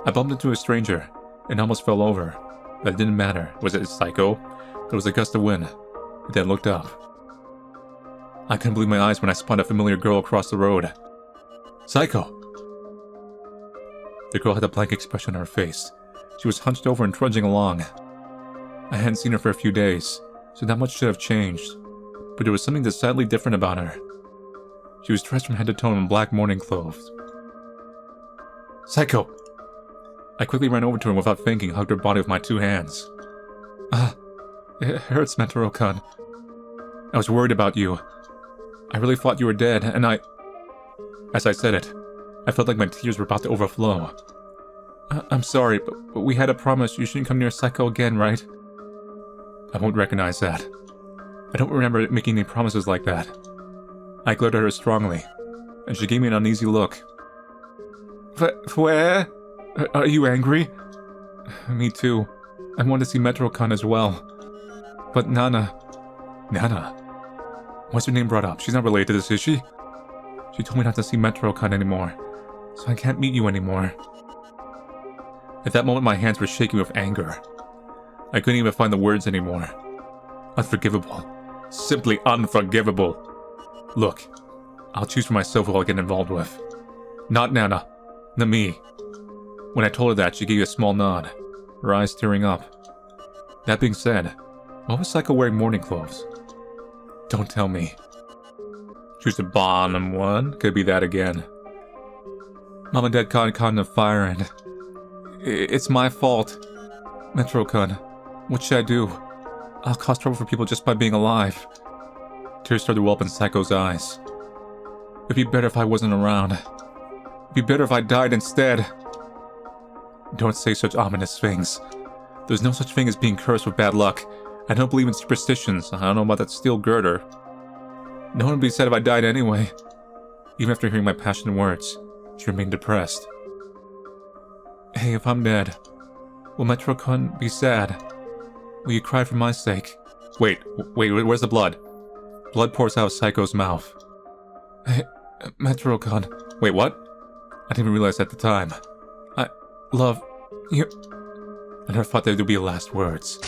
I bumped into a stranger and almost fell over, but it didn't matter. Was it Saiko? There was a gust of wind, and then I looked up. I couldn't believe my eyes when I spotted a familiar girl across the road. Saiko! The girl had a blank expression on her face. She was hunched over and trudging along. I hadn't seen her for a few days, so not much should have changed, but there was something decidedly different about her. She was dressed from head to toe in black mourning clothes. Saiko! I quickly ran over to her and without thinking, hugged her body with my 2 hands. It hurts, Metarou-kun. I was worried about you. I really thought you were dead, and As I said it, I felt like my tears were about to overflow. I'm sorry, but we had a promise you shouldn't come near Saiko again, right? I won't recognize that. I don't remember making any promises like that. I glared at her strongly, and she gave me an uneasy look. Where? Are you angry? Me too. I want to see Metarou-kun as well. But Nana... Nana? What's her name brought up? She's not related to this, is she? She told me not to see Metarou-kun anymore, so I can't meet you anymore. At that moment, my hands were shaking with anger. I couldn't even find the words anymore. Unforgivable. Simply unforgivable. Look, I'll choose for myself who I'll get involved with. Not Nana. Not me. When I told her that, she gave a small nod, her eyes tearing up. That being said, why was Saiko wearing mourning clothes? Don't tell me. Choose the bottom one. Could be that again. Mom and Dad caught in a fire and... It's my fault. Metarou-kun, what should I do? I'll cause trouble for people just by being alive. Tears started to well up in Saiko's eyes. It'd be better if I wasn't around. It'd be better if I died instead. Don't say such ominous things. There's no such thing as being cursed with bad luck. I don't believe in superstitions. I don't know about that steel girder. No one would be sad if I died anyway. Even after hearing my passionate words, she remained depressed. Hey, if I'm dead, will Metarou-kun be sad? Will you cry for my sake? Wait, where's the blood? Blood pours out of Saiko's mouth. Hey, Metarou-kun. Wait, what? I didn't even realize at the time. Love, you... I never thought there would be last words.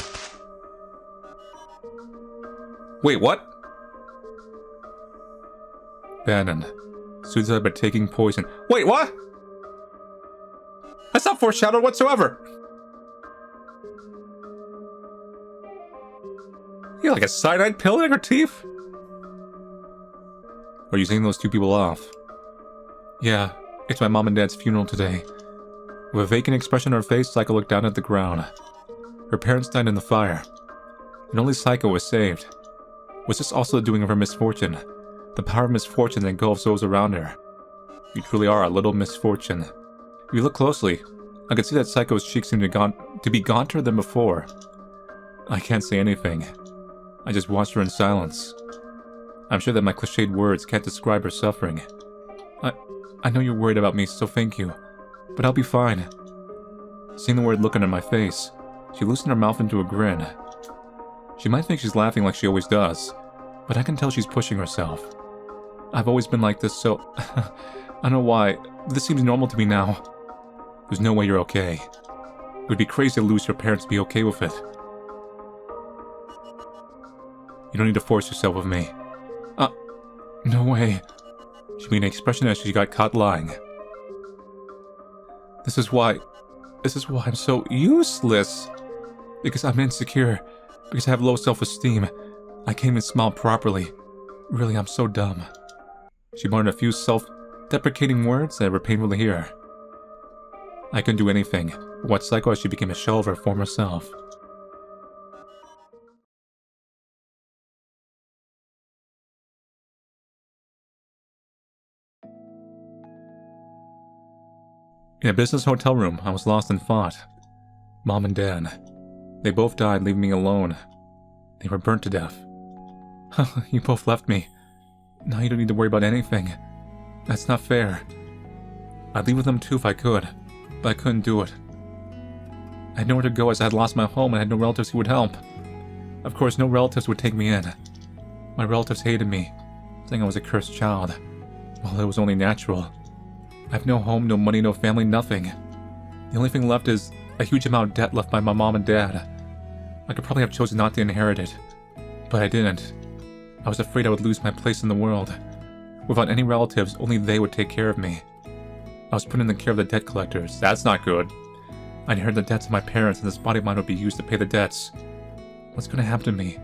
Wait, what? Bannon. Suicide by taking poison. Wait, what? That's not foreshadowed whatsoever! You like a cyanide pill in her teeth? Are you seeing those 2 people off? Yeah, it's my mom and dad's funeral today. With a vacant expression on her face, Saiko looked down at the ground. Her parents died in the fire, and only Saiko was saved. Was this also the doing of her misfortune? The power of misfortune that engulfs those around her. You truly are a little misfortune. If you look closely, I can see that Saiko's cheeks seem to be gaunter than before. I can't say anything. I just watched her in silence. I'm sure that my cliched words can't describe her suffering. I know you're worried about me, so thank you. But I'll be fine. Seeing the worried look on my face, she loosened her mouth into a grin. She might think she's laughing like she always does, but I can tell she's pushing herself. I've always been like this, so... I don't know why. This seems normal to me now. There's no way you're okay. It would be crazy to lose your parents to be okay with it. You don't need to force yourself with me. No way. She made an expression as she got caught lying. This is why I'm so useless. Because I'm insecure. Because I have low self-esteem. I can't even smile properly. Really, I'm so dumb. She muttered a few self-deprecating words that were painful to hear. I couldn't do anything, but watched Saiko as she became a shell of her former self. In a business hotel room, I was lost in thought. Mom and Dad. They both died, leaving me alone. They were burnt to death. You both left me. Now you don't need to worry about anything. That's not fair. I'd leave with them too if I could, but I couldn't do it. I had nowhere to go as I had lost my home and had no relatives who would help. Of course, no relatives would take me in. My relatives hated me, saying I was a cursed child. Well, it was only natural. I have no home, no money, no family, nothing. The only thing left is a huge amount of debt left by my mom and dad. I could probably have chosen not to inherit it, but I didn't. I was afraid I would lose my place in the world. Without any relatives, only they would take care of me. I was put in the care of the debt collectors. That's not good. I'd inherit the debts of my parents, and this body of mine would be used to pay the debts. What's gonna happen to me?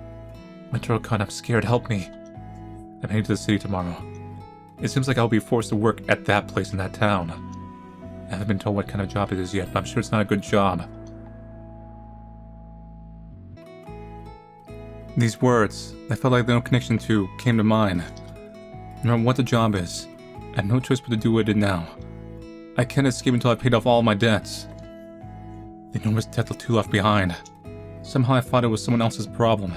Metarou-kun, I'm scared. Help me. I'm heading to the city tomorrow. It seems like I'll be forced to work at that place in that town. I haven't been told what kind of job it is yet, but I'm sure it's not a good job. These words, I felt like no connection to, came to mind. No matter what the job is, I have no choice but to do what I did now. I can't escape until I've paid off all my debts. The enormous debt the two left behind. Somehow I thought it was someone else's problem.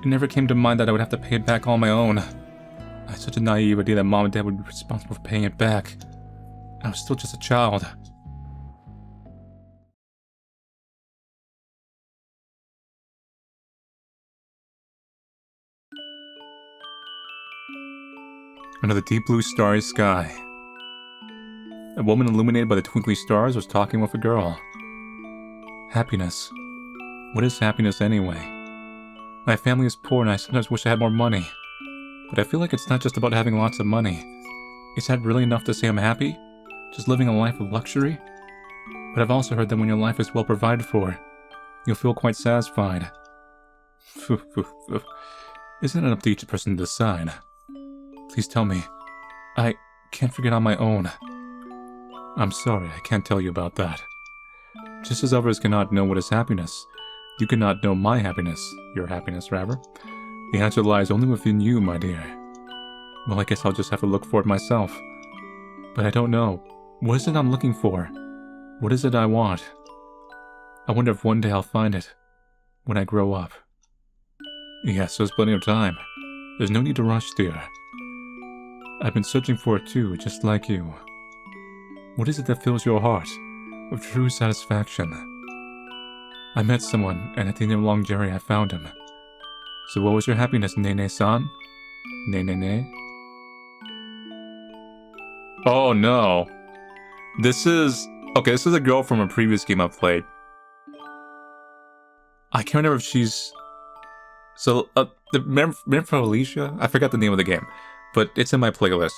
It never came to mind that I would have to pay it back all on my own. I had such a naive idea that mom and dad would be responsible for paying it back. I was still just a child. Under the deep blue starry sky, a woman illuminated by the twinkling stars was talking with a girl. Happiness. What is happiness anyway? My family is poor and I sometimes wish I had more money. But I feel like it's not just about having lots of money. Is that really enough to say I'm happy? Just living a life of luxury? But I've also heard that when your life is well provided for, you'll feel quite satisfied. Isn't it up to each person to decide? Please tell me. I can't forget on my own. I'm sorry, I can't tell you about that. Just as others cannot know what is happiness, you cannot know my happiness, your happiness, rather. The answer lies only within you, my dear. Well, I guess I'll just have to look for it myself. But I don't know. What is it I'm looking for? What is it I want? I wonder if one day I'll find it. When I grow up. Yes, there's plenty of time. There's no need to rush, dear. I've been searching for it too, just like you. What is it that fills your heart with true satisfaction? I met someone, and at the end of a long journey I found him. So what was your happiness, Nene-san? Nene-ne? Oh no. This is a girl from a previous game I've played. I can't remember if she's... So, remember Alicia? I forgot the name of the game, but it's in my playlist.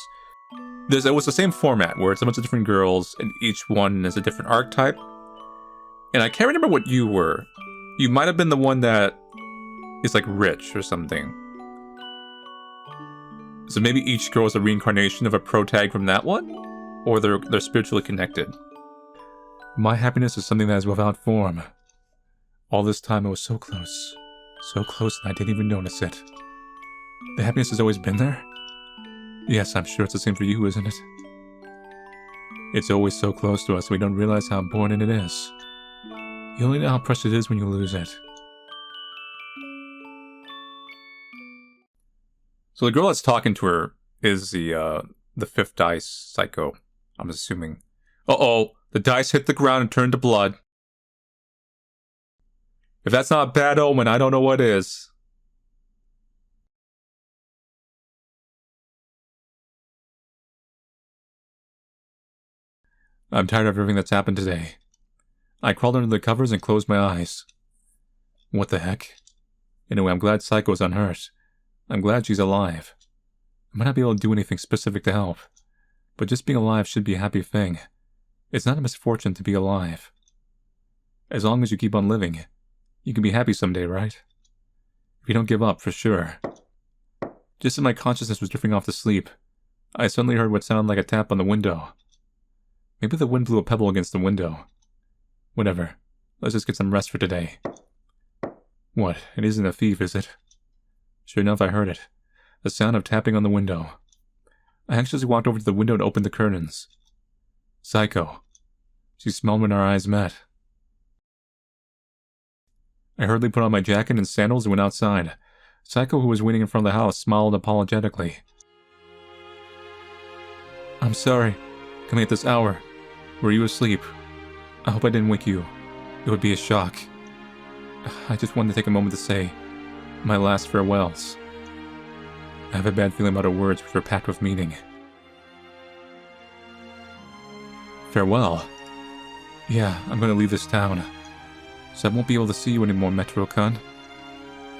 It was the same format, where it's a bunch of different girls, and each one is a different archetype. And I can't remember what you were. You might have been the one that is like rich or something. So maybe each girl is a reincarnation of a protag from that one? Or they're spiritually connected. My happiness is something that is without form. All this time I was so close. So close and I didn't even notice it. The happiness has always been there? Yes, I'm sure it's the same for you, isn't it? It's always so close to us we don't realize how important it is. You only know how precious it is when you lose it. So the girl that's talking to her is the fifth dice, Psycho, I'm assuming. Uh-oh, the dice hit the ground and turned to blood. If that's not a bad omen, I don't know what is. I'm tired of everything that's happened today. I crawled under the covers and closed my eyes. What the heck? Anyway, I'm glad Psycho's unhurt. I'm glad she's alive. I might not be able to do anything specific to help, but just being alive should be a happy thing. It's not a misfortune to be alive. As long as you keep on living, you can be happy someday, right? If you don't give up, for sure. Just as my consciousness was drifting off to sleep, I suddenly heard what sounded like a tap on the window. Maybe the wind blew a pebble against the window. Whatever. Let's just get some rest for today. What? It isn't a thief, is it? Sure enough, I heard it. The sound of tapping on the window. I anxiously walked over to the window and opened the curtains. Psycho. She smiled when our eyes met. I hurriedly put on my jacket and sandals and went outside. Psycho, who was waiting in front of the house, smiled apologetically. I'm sorry. Coming at this hour. Were you asleep? I hope I didn't wake you. It would be a shock. I just wanted to take a moment to say my last farewells. I have a bad feeling about our words which were packed with meaning. Farewell? Yeah, I'm gonna leave this town. So I won't be able to see you anymore, Metarou-kun.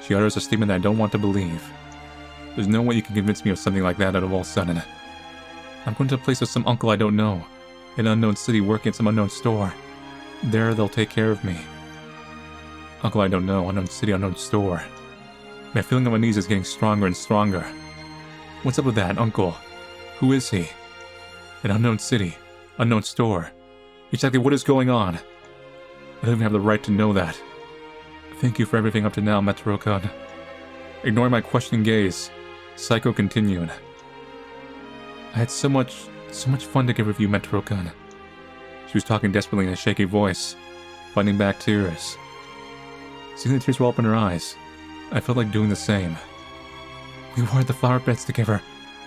She utters a statement that I don't want to believe. There's no way you can convince me of something like that out of all sudden. I'm going to a place with some uncle I don't know. In an unknown city working at some unknown store. There they'll take care of me. Uncle I don't know, unknown city, unknown store. My feeling on my knees is getting stronger and stronger. What's up with that, uncle? Who is he? An unknown city, unknown store. Exactly what is going on? I don't even have the right to know that. Thank you for everything up to now, Metarou-kun. Ignoring my questioning gaze, Saiko continued. I had so much fun to give with you, Metarou-kun. She was talking desperately in a shaky voice, fighting back tears. Seeing the tears well up in her eyes, I felt like doing the same. We watered the flower beds together,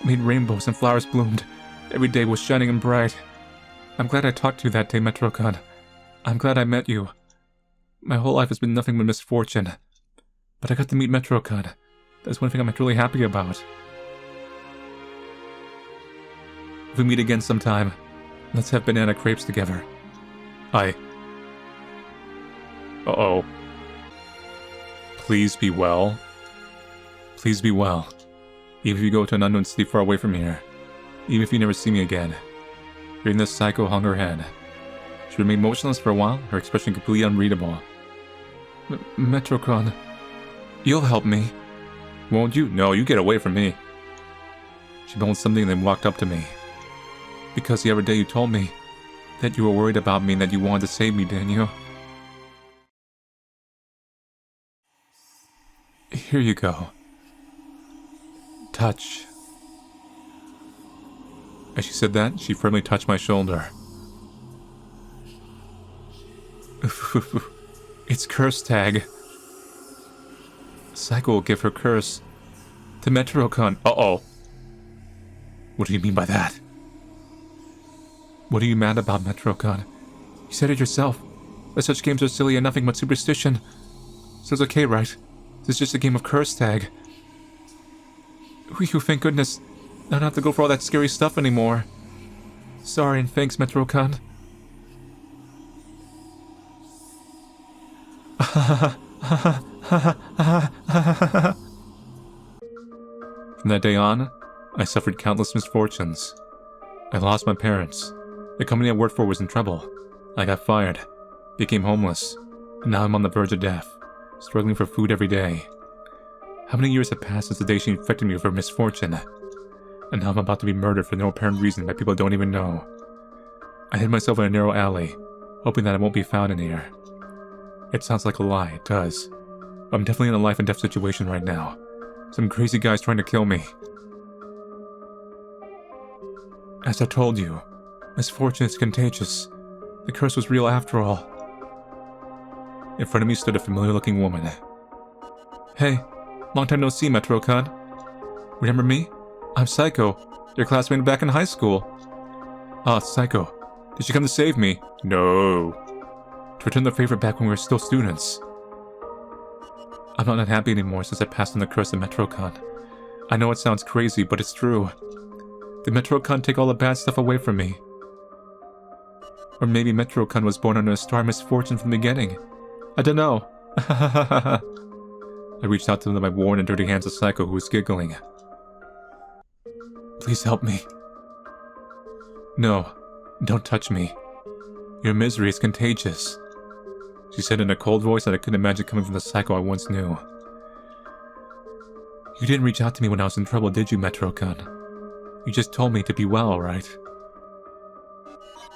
made rainbows and flowers bloomed. Every day was shining and bright. I'm glad I talked to you that day, Metarou-kun. I'm glad I met you. My whole life has been nothing but misfortune. But I got to meet Metarou-kun. That's one thing I'm truly happy about. If we meet again sometime, let's have banana crepes together. Uh-oh. Please be well. Please be well. Even if you go to an unknown city far away from here. Even if you never see me again. Reading this, Saiko hung her head. She remained motionless for a while, her expression completely unreadable. Metarou-kun, you'll help me. Won't you? No, you get away from me. She mumbled something and then walked up to me. Because the other day you told me that you were worried about me and that you wanted to save me, didn't you? Here you go. Touch. As she said that, she firmly touched my shoulder. It's curse tag. Saiko will give her curse to Metarou-kun. Uh-oh. What do you mean by that? What are you mad about, Metarou-kun? You said it yourself. That such games are silly and nothing but superstition. So it's okay, right? This is just a game of curse tag. Whew, thank goodness. I don't have to go for all that scary stuff anymore. Sorry and thanks, Metarou-kun. From that day on, I suffered countless misfortunes. I lost my parents. The company I worked for was in trouble. I got fired, became homeless, and now I'm on the verge of death, struggling for food every day. How many years have passed since the day she infected me with her misfortune? And now I'm about to be murdered for no apparent reason by people I don't even know. I hid myself in a narrow alley, hoping that I won't be found in here. It sounds like a lie, it does. I'm definitely in a life and death situation right now. Some crazy guy's trying to kill me. As I told you, misfortune is contagious. The curse was real after all. In front of me stood a familiar-looking woman. Hey, long time no see, Metarou-kun. Remember me? I'm Saiko, your classmate back in high school. Ah, Saiko. Did she come to save me? No. To return the favor back when we were still students. I'm not unhappy anymore since I passed on the curse of Metarou-kun. I know it sounds crazy, but it's true. Did Metarou-kun take all the bad stuff away from me? Or maybe Metarou-kun was born under a star misfortune from the beginning. I don't know. I reached out to my worn and dirty hands of Saiko, who was giggling. Please help me. No, don't touch me. Your misery is contagious. She said in a cold voice that I couldn't imagine coming from the Saiko I once knew. You didn't reach out to me when I was in trouble, did you, Metarou-kun? You just told me to be well, right?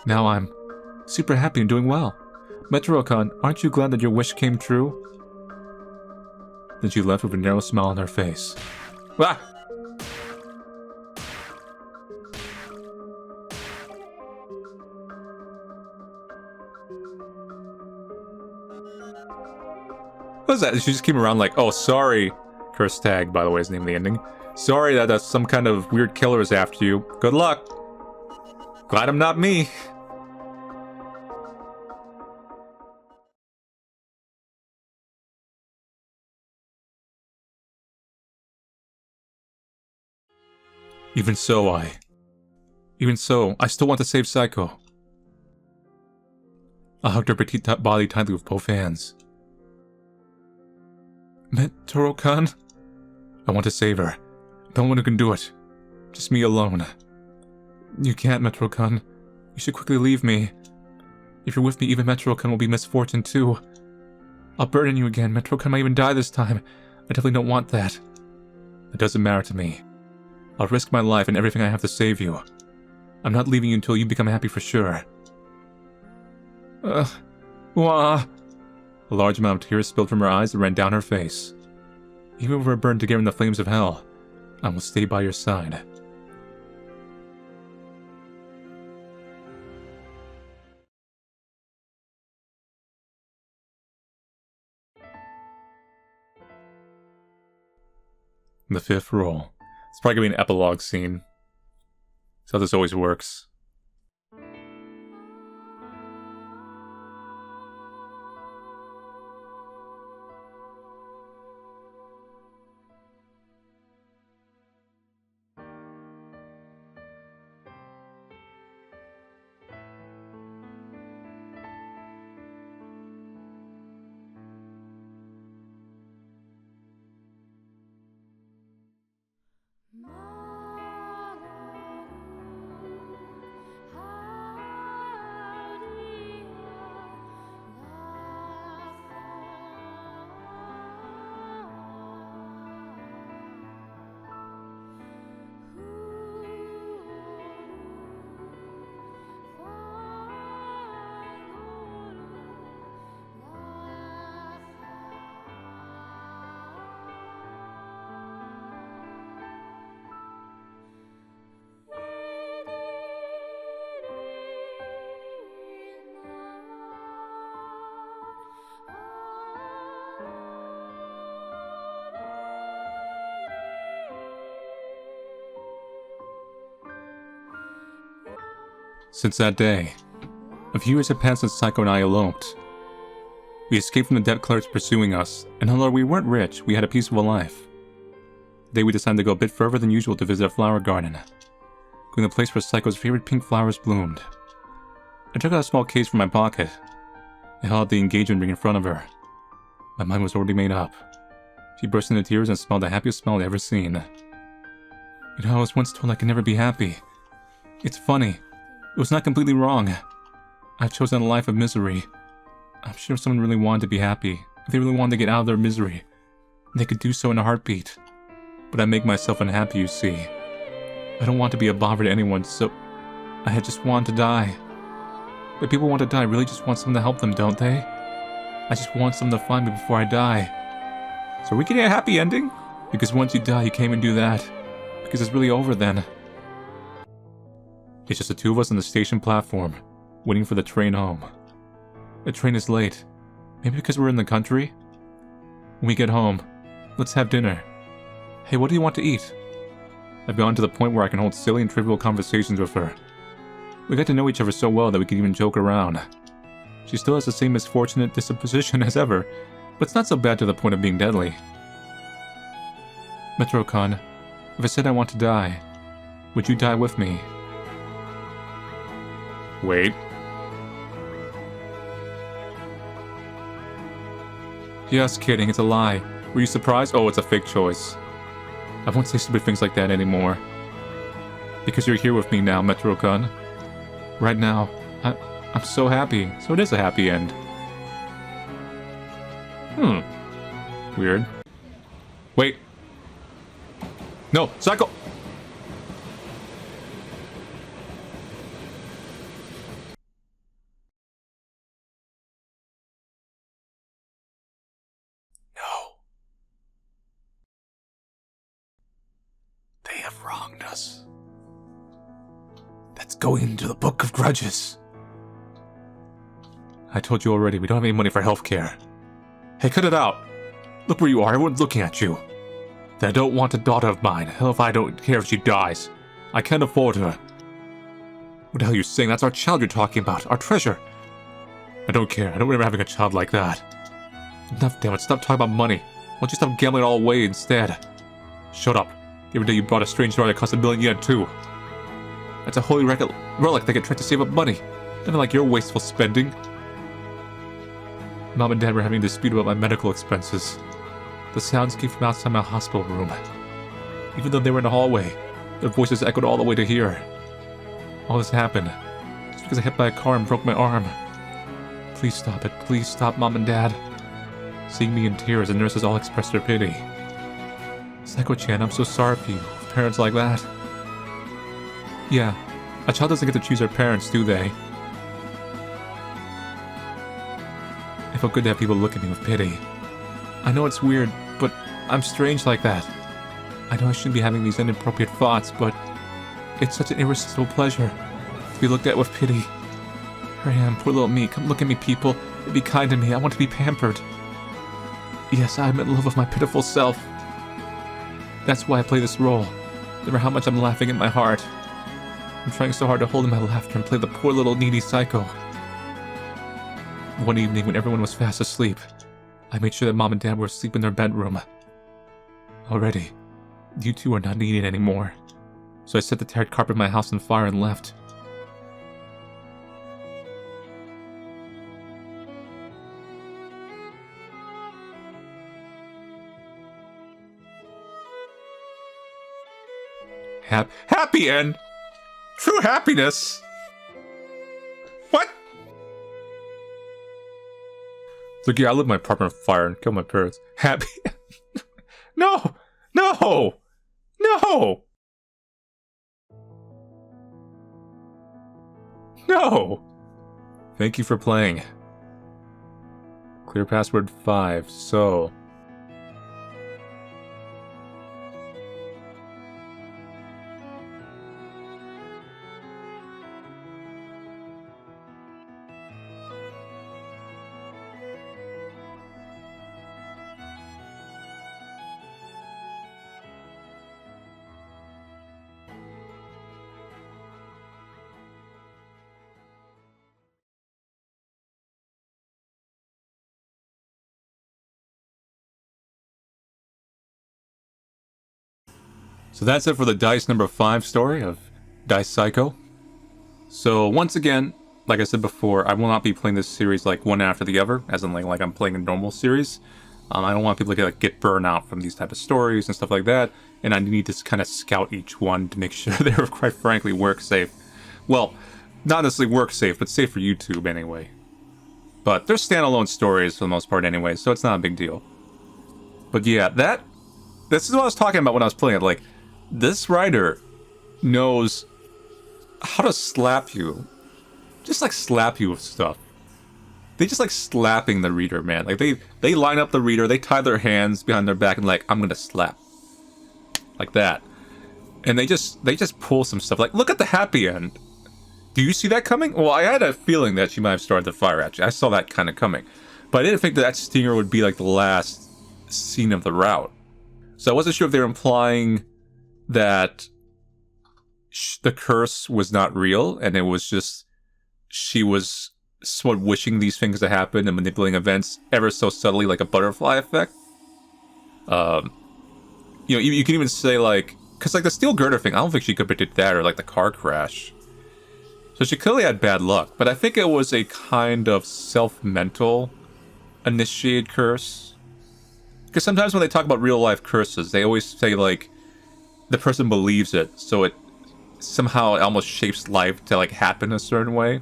Now I'm super happy and doing well. Metarou-kun, aren't you glad that your wish came true? Then she left with a narrow smile on her face. Ah! What was that? She just came around like, oh, sorry. Curse tag, by the way, is the name of the ending. Sorry that some kind of weird killer is after you. Good luck. Glad I'm not me. Even so, I still want to save Saiko. I hugged her petite body tightly with both hands. Metarou-kun? I want to save her. No one who can do it. Just me alone. You can't, Metarou-kun. You should quickly leave me. If you're with me, even Metarou-kun will be misfortune too. I'll burden you again. Metarou-kun might even die this time. I definitely don't want that. It doesn't matter to me. I'll risk my life and everything I have to save you. I'm not leaving you until you become happy for sure. Wah. A large amount of tears spilled from her eyes and ran down her face. Even if we're burned together in the flames of hell, I will stay by your side. The fifth role. It's probably gonna be an epilogue scene. That's how this always works. Since that day, a few years had passed since Saiko and I eloped. We escaped from the debt clerks pursuing us, and although we weren't rich, we had a peaceful life. Today we decided to go a bit further than usual to visit a flower garden, going to the place where Saiko's favorite pink flowers bloomed. I took out a small case from my pocket. I held out the engagement ring in front of her. My mind was already made up. She burst into tears and smiled the happiest smile I'd ever seen. You know, I was once told I could never be happy. It's funny. It was not completely wrong. I've chosen a life of misery. I'm sure if someone really wanted to be happy, if they really wanted to get out of their misery, they could do so in a heartbeat. But I make myself unhappy, you see. I don't want to be a bother to anyone, so I had just wanted to die. But people want to die really just want someone to help them, don't they? I just want someone to find me before I die. So are we getting a happy ending? Because once you die, you can't even do that. Because it's really over then. It's just the two of us on the station platform, waiting for the train home. The train is late. Maybe because we're in the country? When we get home, let's have dinner. Hey, what do you want to eat? I've gotten to the point where I can hold silly and trivial conversations with her. We get to know each other so well that we can even joke around. She still has the same misfortunate disposition as ever, but it's not so bad to the point of being deadly. Metarou-kun, if I said I want to die, would you die with me? Wait. Just kidding, it's a lie. Were you surprised? Oh, it's a fake choice. I won't say stupid things like that anymore. Because you're here with me now, Metarou-kun. Right now, I'm so happy. So it is a happy end. Weird. Wait. No, Saiko! They have wronged us. That's going into the Book of Grudges. I told you already, we don't have any money for healthcare. Hey, cut it out. Look where you are, everyone's looking at you. That I don't want a daughter of mine. Hell if I don't care if she dies. I can't afford her. What the hell are you saying? That's our child you're talking about. Our treasure. I don't care. I don't remember having a child like that. Enough, damn it. Stop talking about money. Why don't you stop gambling it all away instead? Shut up. The other day you brought a strange daughter that cost 1 million yen too. That's a holy relic that get tried to save up money. Nothing like your wasteful spending. Mom and Dad were having a dispute about my medical expenses. The sounds came from outside my hospital room. Even though they were in the hallway, their voices echoed all the way to here. All this happened just because I hit by a car and broke my arm. Please stop it. Please stop, Mom and Dad. Seeing me in tears, the nurses all expressed their pity. Saiko-chan, I'm so sorry for you. Parents like that. Yeah, a child doesn't get to choose their parents, do they? It felt good to have people look at me with pity. I know it's weird, but I'm strange like that. I know I shouldn't be having these inappropriate thoughts, but it's such an irresistible pleasure to be looked at with pity. Here I am, poor little me. Come look at me, people. Be kind to me. I want to be pampered. Yes, I'm in love with my pitiful self. That's why I play this role. No matter how much I'm laughing in my heart. I'm trying so hard to hold in my laughter and play the poor little needy psycho. One evening when everyone was fast asleep, I made sure that Mom and Dad were asleep in their bedroom. Already, you two are not needed anymore. So I set the tattered carpet of my house on fire and left. Happy end? True happiness? What? Look, yeah, I lit my apartment on fire and killed my parents. Happy? No! No! No! No! Thank you for playing. Clear password 5, so... So that's it for the Dice number 5 story of Dice Saiko. So once again, like I said before, I will not be playing this series like one after the other, as in like I'm playing a normal series. I don't want people to get burned out from these type of stories and stuff like that, and I need to kind of scout each one to make sure they're, quite frankly, work safe. Well, not necessarily work safe, but safe for YouTube anyway. But they're standalone stories for the most part anyway, so it's not a big deal. But yeah, this is what I was talking about when I was playing it. Like, this writer knows how to slap you. Just like slap you with stuff. They just like slapping the reader, man. Like they line up the reader, they tie their hands behind their back and like, I'm gonna slap. Like that. And they just pull some stuff. Like, look at the happy end. Do you see that coming? Well, I had a feeling that she might have started the fire, actually. I saw that kind of coming. But I didn't think that stinger would be like the last scene of the route. So I wasn't sure if they were implying that the curse was not real, and it was just she was sort of wishing these things to happen and manipulating events ever so subtly, like a butterfly effect. You know, you can even say like, because like the steel girder thing, I don't think she could predict that, or like the car crash. So she clearly had bad luck, but I think it was a kind of self-mental initiated curse. Because sometimes when they talk about real life curses, they always say like the person believes it, so it somehow almost shapes life to like happen a certain way.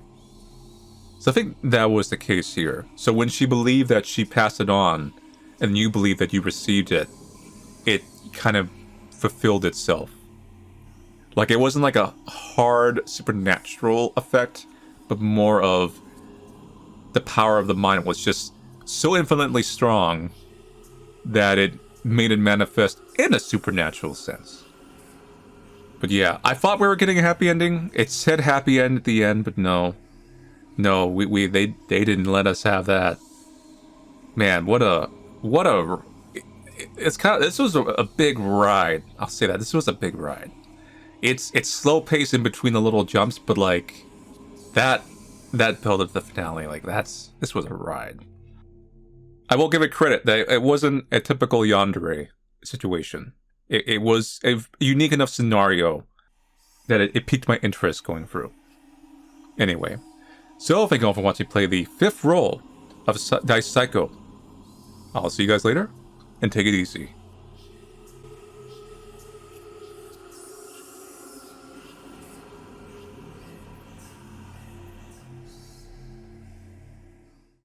So I think that was the case here. So when she believed that she passed it on, and you believe that you received it, it kind of fulfilled itself. Like, it wasn't like a hard supernatural effect, but more of the power of the mind was just so infinitely strong that it made it manifest in a supernatural sense. But yeah, I thought we were getting a happy ending. It said happy end at the end, but no. No, they didn't let us have that. Man, it's kind of, this was a big ride. I'll say that. This was a big ride. It's slow pace in between the little jumps, but like that build up to the finale, like this was a ride. I will give it credit that it wasn't a typical yandere situation. It was a unique enough scenario that it piqued my interest going through. Anyway, so thank you all for watching play the 5th role of Dice Psycho. I'll see you guys later, and take it easy.